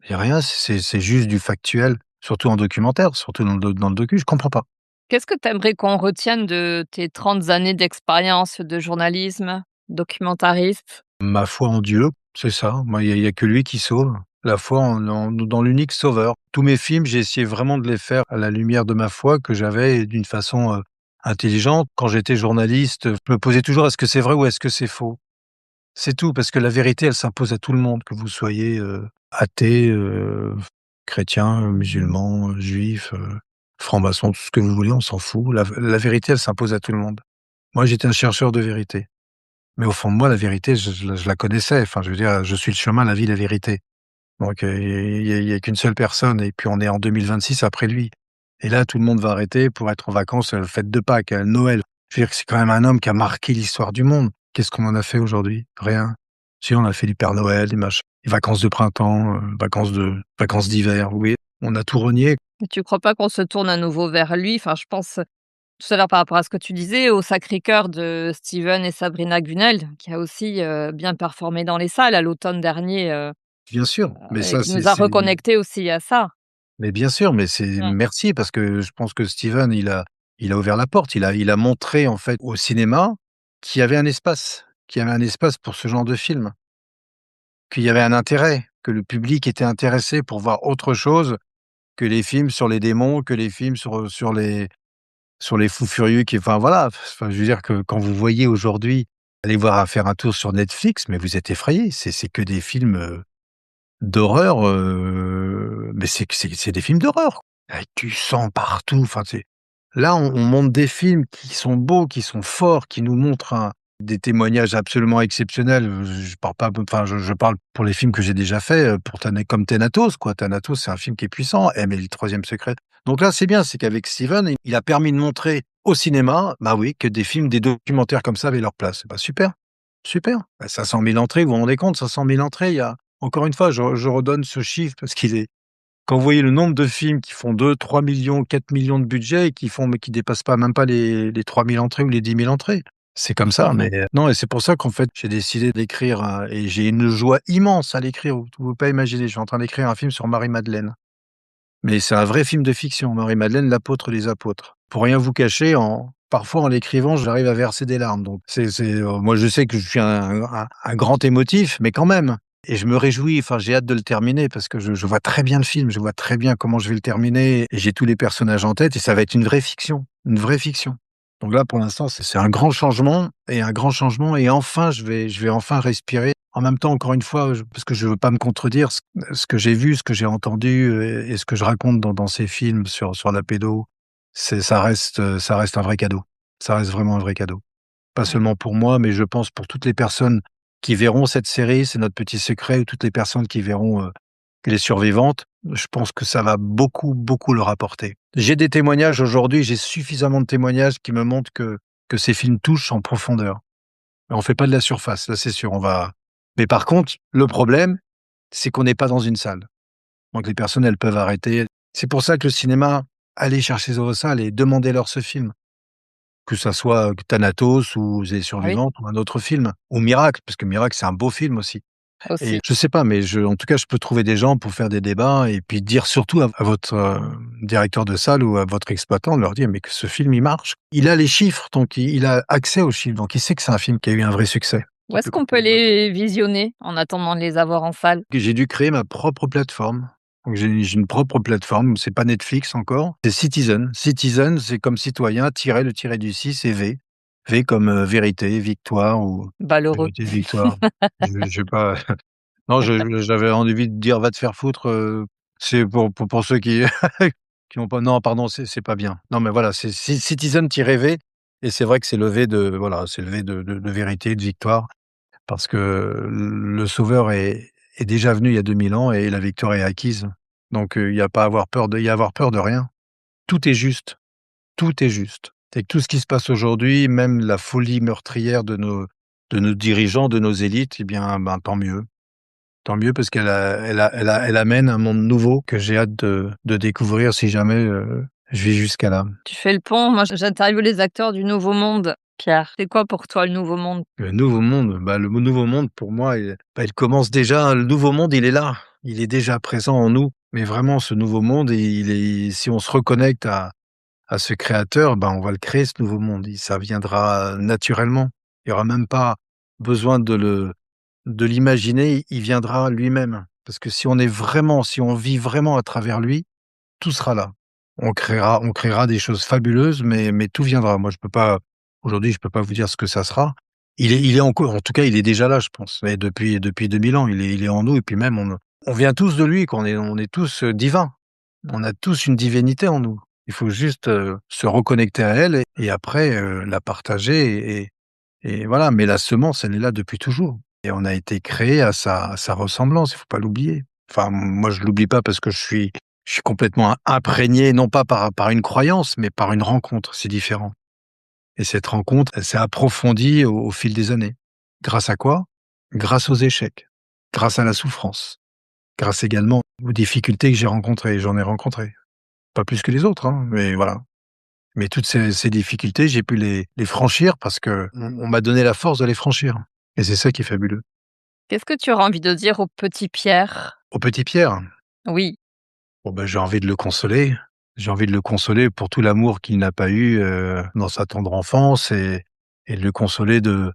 Speaker 1: il y a rien, c'est juste du factuel, surtout en documentaire, surtout dans le docu, je comprends pas.
Speaker 2: Qu'est-ce que tu aimerais qu'on retienne de tes 30 années d'expérience de journalisme, documentariste?
Speaker 1: Ma foi en Dieu, c'est ça. Moi, il y a que lui qui sauve. La foi dans l'unique sauveur. Tous mes films, j'ai essayé vraiment de les faire à la lumière de ma foi que j'avais et d'une façon, intelligente. Quand j'étais journaliste, je me posais toujours: «Est-ce que c'est vrai ou est-ce que c'est faux?» C'est tout, parce que la vérité, elle s'impose à tout le monde, que vous soyez, athée, chrétien, musulman, juif, franc-maçon, tout ce que vous voulez, on s'en fout. La vérité, elle s'impose à tout le monde. Moi, j'étais un chercheur de vérité. Mais au fond de moi, la vérité, je la connaissais. Enfin, je veux dire, je suis le chemin, la vie, la vérité. Donc, il y a qu'une seule personne et puis on est en 2026 après lui. Et là, tout le monde va arrêter pour être en vacances, fête de Pâques, Noël. Je veux dire que c'est quand même un homme qui a marqué l'histoire du monde. Qu'est-ce qu'on en a fait aujourd'hui? Rien. Si, on a fait du Père Noël, des machins, des vacances de printemps, vacances d'hiver, oui. On a tout renié.
Speaker 2: Et tu crois pas qu'on se tourne à nouveau vers lui? Enfin, je pense, tout à l'heure par rapport à ce que tu disais, au Sacré-Cœur de Steven et Sabrina Gunel, qui a aussi, bien performé dans les salles à l'automne dernier,
Speaker 1: Bien sûr, mais
Speaker 2: et
Speaker 1: ça,
Speaker 2: qui nous a
Speaker 1: c'est
Speaker 2: reconnectés aussi à ça.
Speaker 1: mais bien sûr, mais c'est
Speaker 2: Mmh.
Speaker 1: merci parce que je pense que Steven, il a ouvert la porte. Il a montré, en fait, au cinéma qu'il y avait un espace pour ce genre de film, qu'il y avait un intérêt, que le public était intéressé pour voir autre chose que les films sur les démons, que les films sur les fous furieux qui enfin, voilà. Enfin, je veux dire que quand vous voyez aujourd'hui, aller voir faire un tour sur Netflix, mais vous êtes effrayés. C'est que des films, d'horreur, mais c'est des films d'horreur, avec du sang partout, enfin c'est là on montre des films qui sont beaux, qui sont forts, qui nous montrent des témoignages absolument exceptionnels. Je parle pas enfin je parle pour les films que j'ai déjà faits, pour comme Thanatos quoi. Thanatos, c'est un film qui est puissant, M et le troisième secret. Donc là, c'est bien, c'est qu'avec Steven, il a permis de montrer au cinéma, bah oui, que des films, des documentaires comme ça avaient leur place. Bah super, super. Bah 500 000 entrées, vous vous rendez compte? 500 000 entrées, il y a encore une fois, je redonne ce chiffre parce qu'il est quand vous voyez le nombre de films qui font 2, 3 millions, 4 millions de budget et qui dépassent pas même pas les 3 000 entrées ou les 10 000 entrées. C'est comme ça, mais non et c'est pour ça qu'en fait, j'ai décidé d'écrire et j'ai une joie immense à l'écrire, vous pouvez pas imaginer. Je suis en train d'écrire un film sur Marie-Madeleine, mais c'est un vrai film de fiction, Marie-Madeleine, l'apôtre des apôtres. Pour rien vous cacher, parfois en l'écrivant, j'arrive à verser des larmes, donc moi je sais que je suis un grand émotif, mais quand même et je me réjouis, enfin j'ai hâte de le terminer parce que je vois très bien le film, je vois très bien comment je vais le terminer et j'ai tous les personnages en tête et ça va être une vraie fiction, une vraie fiction. Donc là, pour l'instant, c'est un grand changement et enfin je vais enfin respirer. En même temps, encore une fois, parce que je veux pas me contredire, ce que j'ai vu, ce que j'ai entendu, et ce que je raconte dans ces films sur la pédo, ça reste un vrai cadeau. Ça reste vraiment un vrai cadeau. Pas
Speaker 2: Ouais.
Speaker 1: seulement pour moi, mais je pense pour toutes les personnes qui verront cette série, C'est notre petit secret, ou toutes les personnes qui verront, Les Survivantes. Je pense que ça va beaucoup, beaucoup leur apporter. J'ai des témoignages aujourd'hui, j'ai suffisamment de témoignages qui me montrent que ces films touchent en profondeur. On fait pas de la surface, là, c'est sûr, mais par contre, le problème, c'est qu'on n'est pas dans une salle. Donc les personnes, elles peuvent arrêter. C'est pour ça que le cinéma, allez chercher vos salles et demandez-leur ce film. Que ça soit Thanatos ou Les
Speaker 2: Ah oui,
Speaker 1: Survivantes ou un autre film, ou Miracle, parce que Miracle, c'est un beau film aussi. Et
Speaker 2: aussi.
Speaker 1: je sais pas, mais en tout cas, je peux trouver des gens pour faire des débats et puis dire surtout à votre, directeur de salle ou à votre exploitant, de leur dire: «Mais que ce film, il marche». Il a les chiffres, donc il a accès aux chiffres, donc il sait que c'est un film qui a eu un vrai succès.
Speaker 2: Où
Speaker 1: Donc
Speaker 2: est-ce qu'on peut les visionner en attendant de les avoir en salle?
Speaker 1: j'ai dû créer ma propre plateforme. Donc j'ai une propre plateforme, c'est pas Netflix encore, c'est Citizen. Citizen, c'est comme citoyen, tiret, le tiret du 6 et V. V comme, vérité, victoire ou
Speaker 2: Valeureux.
Speaker 1: vérité, victoire. Je sais pas. Non, j'avais envie de dire: «Va te faire foutre», c'est pour ceux qui qui n'ont pas non, pardon, c'est pas bien. Non, mais voilà, c'est Citizen-V et c'est vrai que c'est le V de voilà, c'est le V de vérité, de victoire parce que le sauveur est déjà venu il y a 2000 ans et la victoire est acquise. Donc il y a pas à avoir peur de rien. Tout est juste, tout est juste. C'est que tout ce qui se passe aujourd'hui, même la folie meurtrière de nos dirigeants, de nos élites, eh bien, ben, tant mieux. Tant mieux parce elle amène un monde nouveau que j'ai hâte de découvrir si jamais, je vis jusqu'à là.
Speaker 2: Tu fais le pont. Moi, j'interviewe les acteurs du Nouveau Monde, Pierre. C'est quoi pour toi le Nouveau Monde?
Speaker 1: Le nouveau monde, bah, le nouveau monde pour moi, il commence déjà. Le nouveau monde, il est là. Il est déjà présent en nous. Mais vraiment, ce nouveau monde, il est si on se reconnecte à ce créateur, ben, on va le créer ce nouveau monde. Ça viendra naturellement. Il y aura même pas besoin de l'imaginer, il viendra lui-même. Parce que si on vit vraiment à travers lui, tout sera là. On créera des choses fabuleuses, mais tout viendra. Moi, je peux pas aujourd'hui, je peux pas vous dire ce que ça sera. Il est en tout cas, il est déjà là, je pense. Et depuis 2000 ans, il est en nous et puis même on vient tous de lui, quoi. On est tous, divins. On a tous une divinité en nous. Il faut juste, se reconnecter à elle et après, la partager et voilà. Mais la semence, elle est là depuis toujours et on a été créé à sa ressemblance, il faut pas l'oublier. Enfin, moi, je l'oublie pas parce que je suis complètement imprégné, non pas par une croyance, mais par une rencontre, c'est différent et cette rencontre, elle s'est approfondie au fil des années. Grâce à quoi? Grâce aux échecs, grâce à la souffrance, grâce également aux difficultés que j'ai rencontrées, j'en ai rencontrées. Pas plus que les autres, hein, mais voilà. Mais toutes ces difficultés, j'ai pu les franchir parce qu'on m'a donné la force de les franchir et c'est ça qui est fabuleux.
Speaker 2: Qu'est-ce que tu aurais envie de dire au petit Pierre?
Speaker 1: Au petit Pierre,
Speaker 2: Oui.
Speaker 1: bon, ben, j'ai envie de le consoler. J'ai envie de le consoler pour tout l'amour qu'il n'a pas eu, dans sa tendre enfance et de le consoler de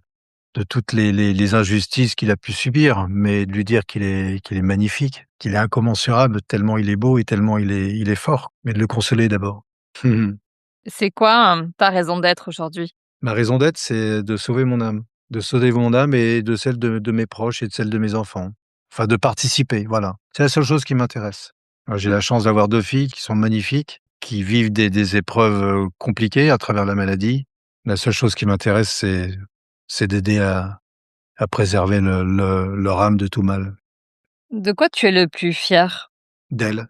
Speaker 1: toutes les injustices qu'il a pu subir, mais de lui dire qu'il est magnifique, qu'il est incommensurable tellement il est beau et tellement il est fort, mais de le consoler d'abord.
Speaker 2: C'est quoi, ta raison d'être aujourd'hui?
Speaker 1: Ma raison d'être, c'est de sauver mon âme. De sauver mon âme et de celle de mes proches et de celle de mes enfants. Enfin, de participer, voilà. C'est la seule chose qui m'intéresse. J'ai la chance d'avoir 2 filles qui sont magnifiques, qui vivent des épreuves, compliquées à travers la maladie. La seule chose qui m'intéresse, c'est d'aider à préserver leur âme de tout mal.
Speaker 2: De quoi tu es le plus fier?
Speaker 1: D'elles.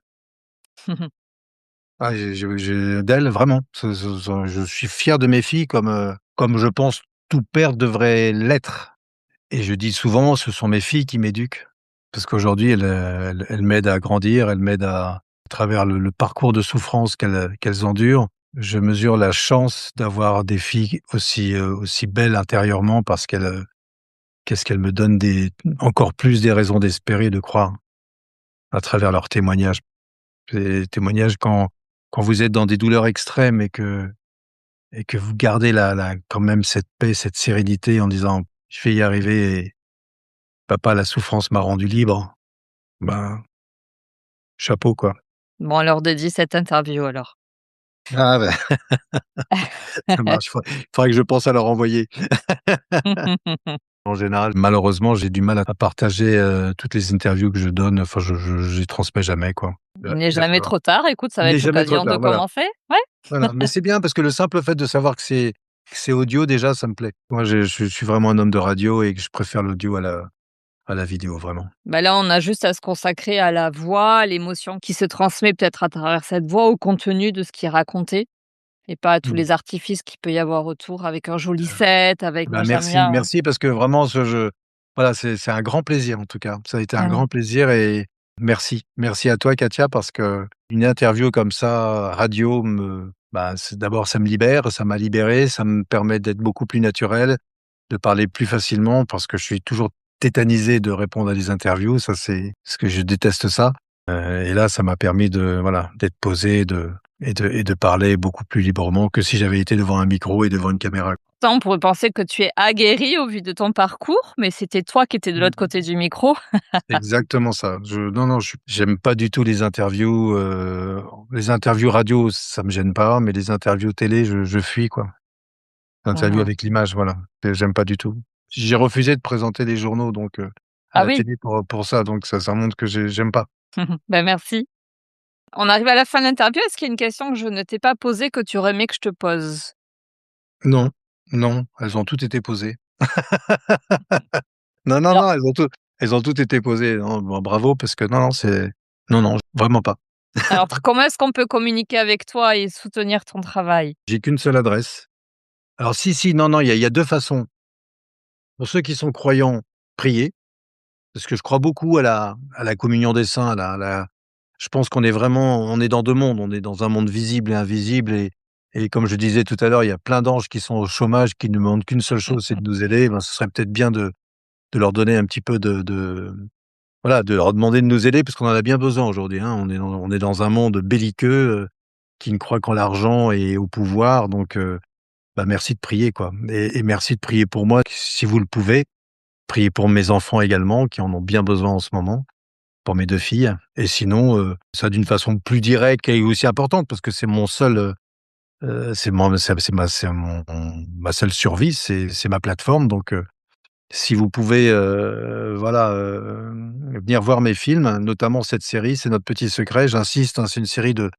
Speaker 1: Ah, d'elles, vraiment. Je suis fier de mes filles comme je pense tout père devrait l'être. Et je dis souvent, ce sont mes filles qui m'éduquent, parce qu'aujourd'hui elles m'aident à grandir, elles m'aident à travers le parcours de souffrance qu'elles endurent. Je mesure la chance d'avoir des filles aussi belles intérieurement parce qu'elles me donnent encore plus des raisons d'espérer et de croire à travers leurs témoignages. Des témoignages quand vous êtes dans des douleurs extrêmes et que vous gardez quand même cette paix, cette sérénité en disant: «Je vais y arriver. Papa, la souffrance m'a rendu libre». Ben, chapeau, quoi.
Speaker 2: Bon, on leur dédie cette interview alors.
Speaker 1: Ah bah, ça marche. Faudrait que je pense à leur envoyer. En général, malheureusement, j'ai du mal à partager, toutes les interviews que je donne. Enfin, je les transmets jamais, quoi.
Speaker 2: Il n'est
Speaker 1: Il va
Speaker 2: jamais
Speaker 1: falloir.
Speaker 2: trop tard, écoute, ça
Speaker 1: Il
Speaker 2: va
Speaker 1: n'est
Speaker 2: être
Speaker 1: jamais trop
Speaker 2: l'occasion de
Speaker 1: tard, voilà,
Speaker 2: commencer. Ouais.
Speaker 1: voilà. Mais c'est bien parce que le simple fait de savoir que c'est audio, déjà, ça me plaît. Moi, je suis vraiment un homme de radio et que je préfère l'audio à la vidéo, vraiment.
Speaker 2: Bah, là, on a juste à se consacrer à la voix, à l'émotion qui se transmet peut-être à travers cette voix, au contenu de ce qui est raconté et pas à tous
Speaker 1: Mmh.
Speaker 2: les artifices qu'il peut y avoir autour avec un joli set, avec moi
Speaker 1: Bah,
Speaker 2: j'aime
Speaker 1: merci,
Speaker 2: bien,
Speaker 1: merci parce que vraiment voilà, c'est un grand plaisir en tout cas. Ça a été un
Speaker 2: hein.
Speaker 1: grand plaisir et merci. Merci à toi Katia parce que une interview comme ça, radio c'est d'abord ça me libère, ça m'a libéré, ça me permet d'être beaucoup plus naturel, de parler plus facilement parce que je suis toujours tétanisé de répondre à des interviews, ça c'est ce que je déteste ça. Et là, ça m'a permis voilà, d'être posé, et de parler beaucoup plus librement que si j'avais été devant un micro et devant une caméra.
Speaker 2: Ça, on pourrait penser que tu es aguerri au vu de ton parcours, mais c'était toi qui étais de l'autre côté du micro.
Speaker 1: Exactement ça. Non, non, j'aime pas du tout les interviews radio, ça me gêne pas, mais les interviews télé, je fuis, quoi. Interviews
Speaker 2: Mmh.
Speaker 1: avec l'image, voilà, j'aime pas du tout. J'ai refusé de présenter les journaux donc à
Speaker 2: Ah
Speaker 1: la
Speaker 2: oui?
Speaker 1: télé pour ça, donc ça montre que j'aime pas.
Speaker 2: Bah, merci. On arrive à la fin de l'interview. Est-ce qu'il y a une question que je ne t'ai pas posée que tu aurais aimé que je te pose?
Speaker 1: Non, non, elles ont toutes été posées. Non, non,
Speaker 2: Alors
Speaker 1: non, elles ont toutes été posées. Non, bon, bravo parce que non, non, vraiment pas.
Speaker 3: Alors comment est-ce qu'on peut communiquer avec toi et soutenir ton travail?
Speaker 1: J'ai qu'une seule adresse. Alors si, non, non, il y a 2 façons. Pour ceux qui sont croyants, priez, parce que je crois beaucoup à la communion des saints, à la je pense on est dans 2 mondes. On est dans un monde visible et invisible et comme je disais tout à l'heure, il y a plein d'anges qui sont au chômage, qui ne demandent qu'une seule chose, c'est de nous aider. Ben, ce serait peut-être bien de leur donner un petit peu de voilà, de leur demander de nous aider parce qu'on en a bien besoin aujourd'hui, hein. On est dans un monde belliqueux, qui ne croit qu'en l'argent et au pouvoir donc bah, merci de prier, quoi et merci de prier pour moi si vous le pouvez. Priez pour mes enfants également qui en ont bien besoin en ce moment, pour mes 2 filles et sinon, ça d'une façon plus directe et aussi importante parce que c'est mon seul, c'est ma seule survie, c'est ma plateforme donc si vous pouvez, voilà, venir voir mes films, notamment cette série, c'est notre petit secret, j'insiste, hein, c'est une série de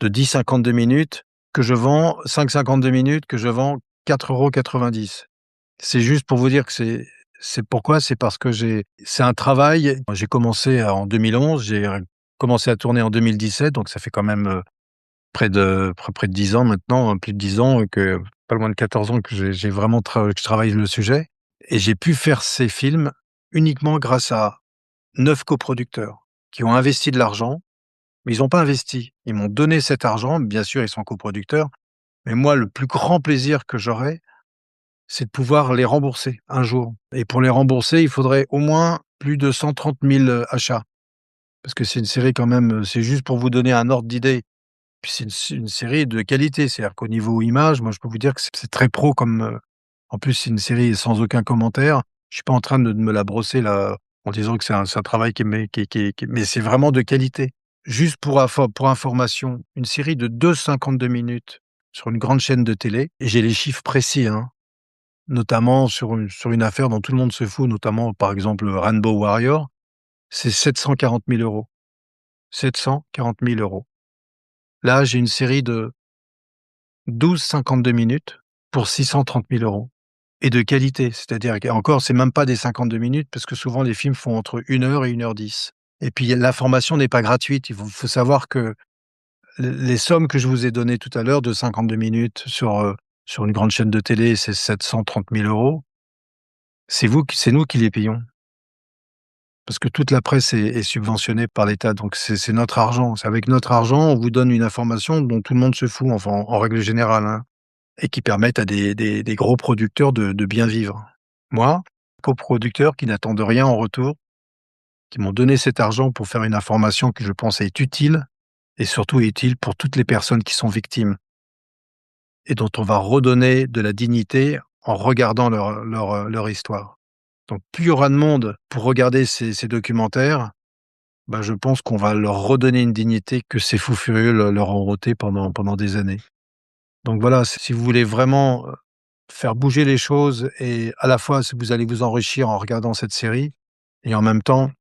Speaker 1: 10-52 minutes que je vends 5,52 minutes que je vends 4,90 €. C'est juste pour vous dire que c'est pourquoi? C'est parce que c'est un travail. J'ai commencé en 2011, j'ai commencé à tourner en 2017, donc ça fait quand même, près de 10 ans maintenant, plus de 10 ans, que pas loin de 14 ans que j'ai vraiment que je travaille le sujet et j'ai pu faire ces films uniquement grâce à 9 coproducteurs qui ont investi de l'argent, mais ils ont pas investi. Ils m'ont donné cet argent, bien sûr, ils sont coproducteurs, mais moi, le plus grand plaisir que j'aurais, c'est de pouvoir les rembourser un jour et pour les rembourser, il faudrait au moins plus de 130 000, achats. Parce que c'est une série quand même, c'est juste pour vous donner un ordre d'idée. Puis c'est une série de qualité, c'est-à-dire qu'au niveau image, moi je peux vous dire que c'est très pro comme, en plus c'est une série sans aucun commentaire. Je suis pas en train de me la brosser là, en disant que c'est un travail qui est mais c'est vraiment de qualité. Juste pour information, une série de 2,52 minutes sur une grande chaîne de télé et j'ai les chiffres précis, hein. Notamment sur une affaire dont tout le monde se fout, notamment par exemple, Rainbow Warrior, c'est 740 000 €. 740 000 €. Là, j'ai une série de 12,52 minutes pour 630 000 € et de qualité. C'est-à-dire qu'encore, c'est même pas des 52 minutes parce que souvent les films font entre 1 heure et 1 h 10 et puis l'information n'est pas gratuite. Il faut savoir que les sommes que je vous ai données tout à l'heure de 52 minutes sur une grande chaîne de télé, c'est 730 000 €. C'est nous qui les payons. Parce que toute la presse est subventionnée par l'État, donc c'est notre argent. C'est avec notre argent, on vous donne une information dont tout le monde se fout, enfin, en règle générale, hein, et qui permettent à des gros producteurs de bien vivre. Moi, coproducteur qui n'attendent rien en retour, qui m'ont donné cet argent pour faire une information que je pense est utile et surtout utile pour toutes les personnes qui sont victimes et dont on va redonner de la dignité en regardant leur histoire. Donc plus il y aura de monde pour regarder ces documentaires, bah, je pense qu'on va leur redonner une dignité que ces fous furieux leur ont ôtée pendant des années. Donc voilà, si vous voulez vraiment, faire bouger les choses et à la fois si vous allez vous enrichir en regardant cette série et en même temps,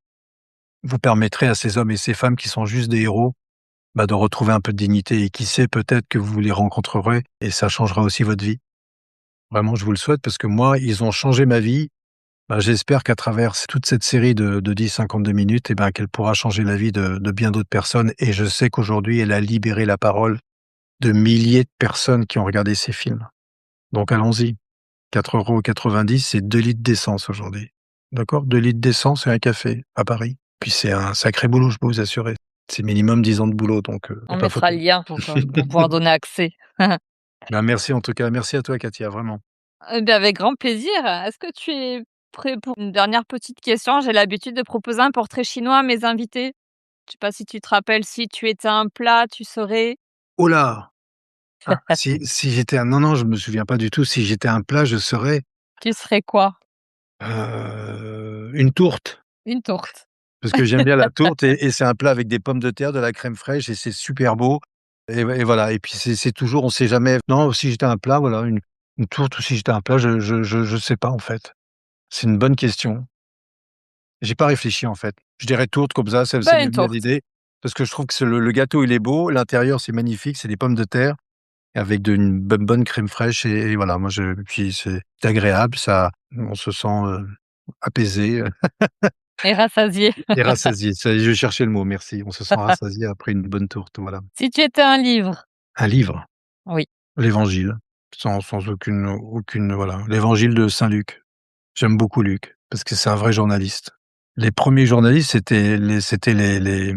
Speaker 1: vous permettrez à ces hommes et ces femmes qui sont juste des héros, bah, de retrouver un peu de dignité et qui sait, peut-être que vous les rencontrerez et ça changera aussi votre vie. Vraiment, je vous le souhaite parce que moi, ils ont changé ma vie. Bah, j'espère qu'à travers toute cette série de 10-52 minutes et ben, qu'elle pourra changer la vie de bien d'autres personnes et je sais qu'aujourd'hui, elle a libéré la parole de milliers de personnes qui ont regardé ces films. Donc allons-y. 4,90 €, c'est 2 litres d'essence aujourd'hui. D'accord? 2 litres d'essence et un café à Paris. Puis c'est un sacré boulot, je peux vous assurer. C'est minimum 10 ans de boulot donc y
Speaker 3: On
Speaker 1: a pas
Speaker 3: mettra
Speaker 1: photo.
Speaker 3: le lien pour pouvoir donner accès.
Speaker 1: Ben, merci en tout cas, merci à toi Katia, vraiment.
Speaker 3: Avec grand plaisir. Est-ce que tu es prêt pour une dernière petite question? J'ai l'habitude de proposer un portrait chinois à mes invités. Je sais pas si tu te rappelles, si tu étais un plat, tu serais?
Speaker 1: Oh là! Ah, si j'étais un non, non, je me souviens pas du tout. Si j'étais un plat, je serais,
Speaker 3: Tu serais quoi?
Speaker 1: une tourte.
Speaker 3: Une tourte.
Speaker 1: Parce que j'aime bien la tourte et c'est un plat avec des pommes de terre, de la crème fraîche et c'est super beau et voilà et puis c'est toujours on sait jamais non, si j'étais un plat, voilà, une tourte ou si j'étais un plat, je sais pas, en fait. C'est une bonne question. J'ai pas réfléchi, en fait. Je dirais tourte comme ça
Speaker 3: Ben,
Speaker 1: m'est
Speaker 3: une
Speaker 1: venu à
Speaker 3: tourte.
Speaker 1: l'idée parce que je trouve que c'est le gâteau, il est beau, l'intérieur, c'est magnifique, c'est des pommes de terre avec une bonne crème fraîche et voilà, moi je puis c'est agréable, ça on se sent, apaisé,
Speaker 3: Et rassasié.
Speaker 1: Et rassasié. Ça y est, je cherchais le mot, merci. On se sent rassasié après une bonne tourte, voilà.
Speaker 3: Si tu étais un livre?
Speaker 1: Un livre,
Speaker 3: Oui.
Speaker 1: l'Évangile, sans aucune voilà, l'Évangile de saint Luc. J'aime beaucoup Luc, parce que c'est un vrai journaliste. Les premiers journalistes, c'était les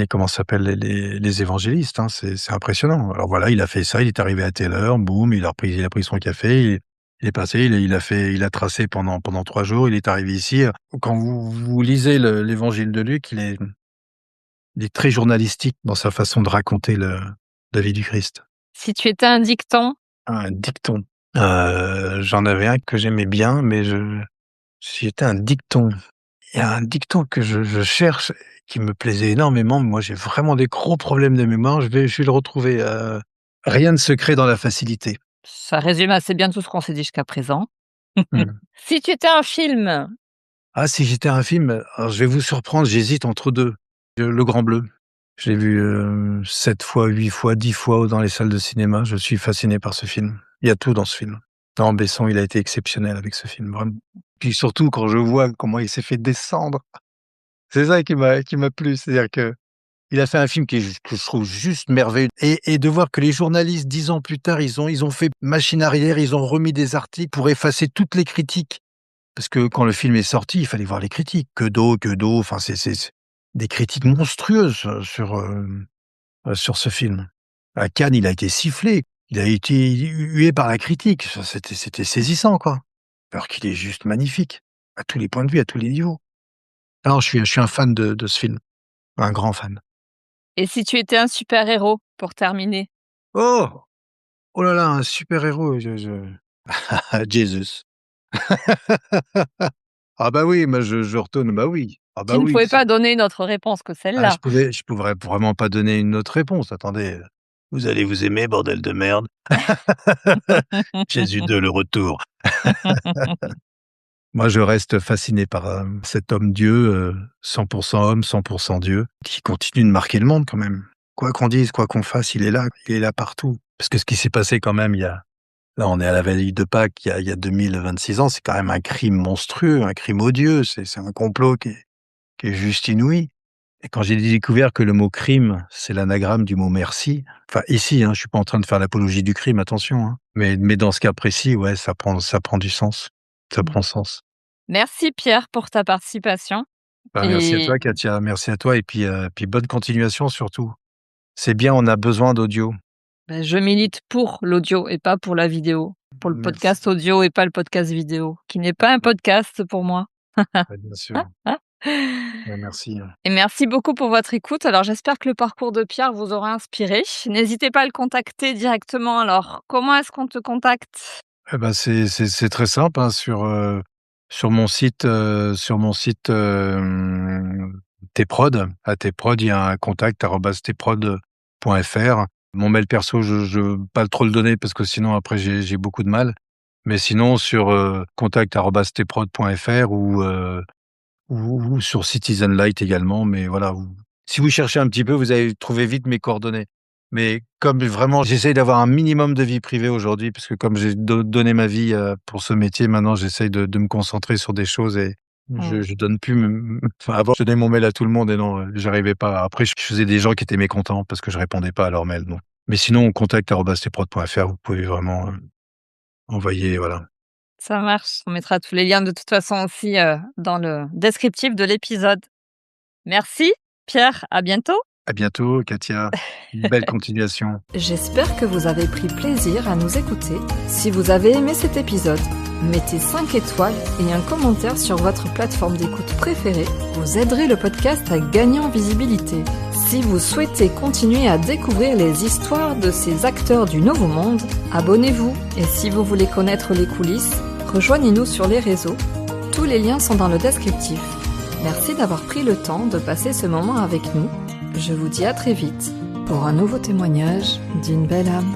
Speaker 1: comment ça s'appelle? Les évangélistes, hein, c'est impressionnant. Alors voilà, il a fait ça, il est arrivé à telle heure, boum, il a pris son café, il est passé, il a tracé pendant 3 jours, il est arrivé ici. Quand vous lisez l'Évangile de Luc, il est très journalistique dans sa façon de raconter la vie du Christ.
Speaker 3: Si tu étais un dicton?
Speaker 1: Un dicton, j'en avais un que j'aimais bien, mais si j'étais un dicton, il y a un dicton que je cherche, qui me plaisait énormément. Moi, j'ai vraiment des gros problèmes de mémoire. Je vais le retrouver, «Rien de secret dans la facilité».
Speaker 3: Ça résume assez bien tout ce qu'on s'est dit jusqu'à présent.
Speaker 1: Mmh.
Speaker 3: Si tu étais un film?
Speaker 1: Ah, si j'étais un film, alors je vais vous surprendre, j'hésite entre 2. Le Grand Bleu. Je l'ai vu, 7 fois, 8 fois, 10 fois dans les salles de cinéma. Je suis fasciné par ce film. Il y a tout dans ce film. Laurent Besson, il a été exceptionnel avec ce film, vraiment. Puis surtout quand je vois comment il s'est fait descendre, c'est ça qui m'a plu. C'est-à-dire qu'il a fait un film qui est juste que je trouve juste merveilleux et de voir que les journalistes 10 ans plus tard, ils ont fait machine arrière, ils ont remis des articles pour effacer toutes les critiques. Parce que quand le film est sorti, il fallait voir les critiques. Que d'eau, enfin c'est des critiques monstrueuses, sur ce film. À Cannes, il a été sifflé, il a été hué par la critique. Ça, c'était saisissant, quoi. Alors qu'il est juste magnifique, à tous les points de vue, à tous les niveaux. Alors je suis un fan de ce film, un grand fan.
Speaker 3: Et si tu étais un super-héros, pour terminer?
Speaker 1: Oh! Oh là là, un super-héros, Jesus. Ah bah oui, moi je retourne, bah oui. Ah
Speaker 3: Tu
Speaker 1: bah
Speaker 3: ne
Speaker 1: oui,
Speaker 3: pouvais pas donner une autre réponse que
Speaker 1: ah
Speaker 3: celle-là.
Speaker 1: je pourrais vraiment pas donner une autre réponse. Attendez, vous allez vous aimer, bordel de merde. Jésus 2, le retour. Moi, je reste fasciné par, cet homme-dieu, 100 homme, 100 Dieu, qui continue de marquer le monde quand même. Quoi qu'on dise, quoi qu'on fasse, il est là partout. Parce que ce qui s'est passé quand même là, on est à la veille de Pâques, il y a 2026 ans, c'est quand même un crime monstrueux, un crime odieux, c'est un complot qui est juste inouï. Et quand j'ai découvert que le mot crime, c'est l'anagramme du mot merci, enfin ici, hein, je suis pas en train de faire l'apologie du crime, attention, hein, mais dans ce cas précis, ouais, ça prend du sens. Ça prend sens.
Speaker 3: Merci Pierre pour ta participation
Speaker 1: Bah, merci à
Speaker 3: et
Speaker 1: toi Katia, merci à toi et puis bonne continuation surtout. C'est bien, on a besoin d'audio.
Speaker 3: je milite pour l'audio et pas pour la vidéo. Pour le
Speaker 1: Merci,
Speaker 3: podcast audio et pas le podcast vidéo, qui n'est pas un podcast pour moi.
Speaker 1: ouais, bien sûr. Ouais, merci, hein.
Speaker 3: Et merci beaucoup pour votre écoute. Alors j'espère que le parcours de Pierre vous aura inspiré. N'hésitez pas à le contacter directement. Alors, comment est-ce qu'on te contacte?
Speaker 1: Eh ben, c'est très simple, hein, sur mon site, Tprod, à Tprod, il y a un contact arobase tprod.fr. Mon mail perso, je veux pas trop le donner parce que sinon après j'ai beaucoup de mal. Mais sinon sur, contact arobase tprod.fr ou sur Citizen Light également, mais voilà, si vous cherchez un petit peu, vous allez trouver vite mes coordonnées. Mais comme vraiment j'essaye d'avoir un minimum de vie privée aujourd'hui, parce que comme j'ai donné ma vie, pour ce métier, maintenant j'essaye de me concentrer sur des choses et
Speaker 3: Mmh.
Speaker 1: je donne plus enfin avant je donnais mon mail à tout le monde et non, j'arrivais pas. Après je faisais des gens qui étaient mécontents parce que je répondais pas à leurs mails, donc mais sinon contact@tprod.fr, vous pouvez vraiment, envoyer voilà.
Speaker 3: Ça marche. On mettra tous les liens de toute façon aussi, dans le descriptif de l'épisode. Merci Pierre, à bientôt.
Speaker 1: À bientôt Katia, une belle continuation.
Speaker 2: J'espère que vous avez pris plaisir à nous écouter. Si vous avez aimé cet épisode, mettez 5 étoiles et un commentaire sur votre plateforme d'écoute préférée. Vous aiderez le podcast à gagner en visibilité. Si vous souhaitez continuer à découvrir les histoires de ces acteurs du Nouveau Monde, abonnez-vous. Et si vous voulez connaître les coulisses, rejoignez-nous sur les réseaux. Tous les liens sont dans le descriptif. Merci d'avoir pris le temps de passer ce moment avec nous. Je vous dis à très vite pour un nouveau témoignage d'une belle âme.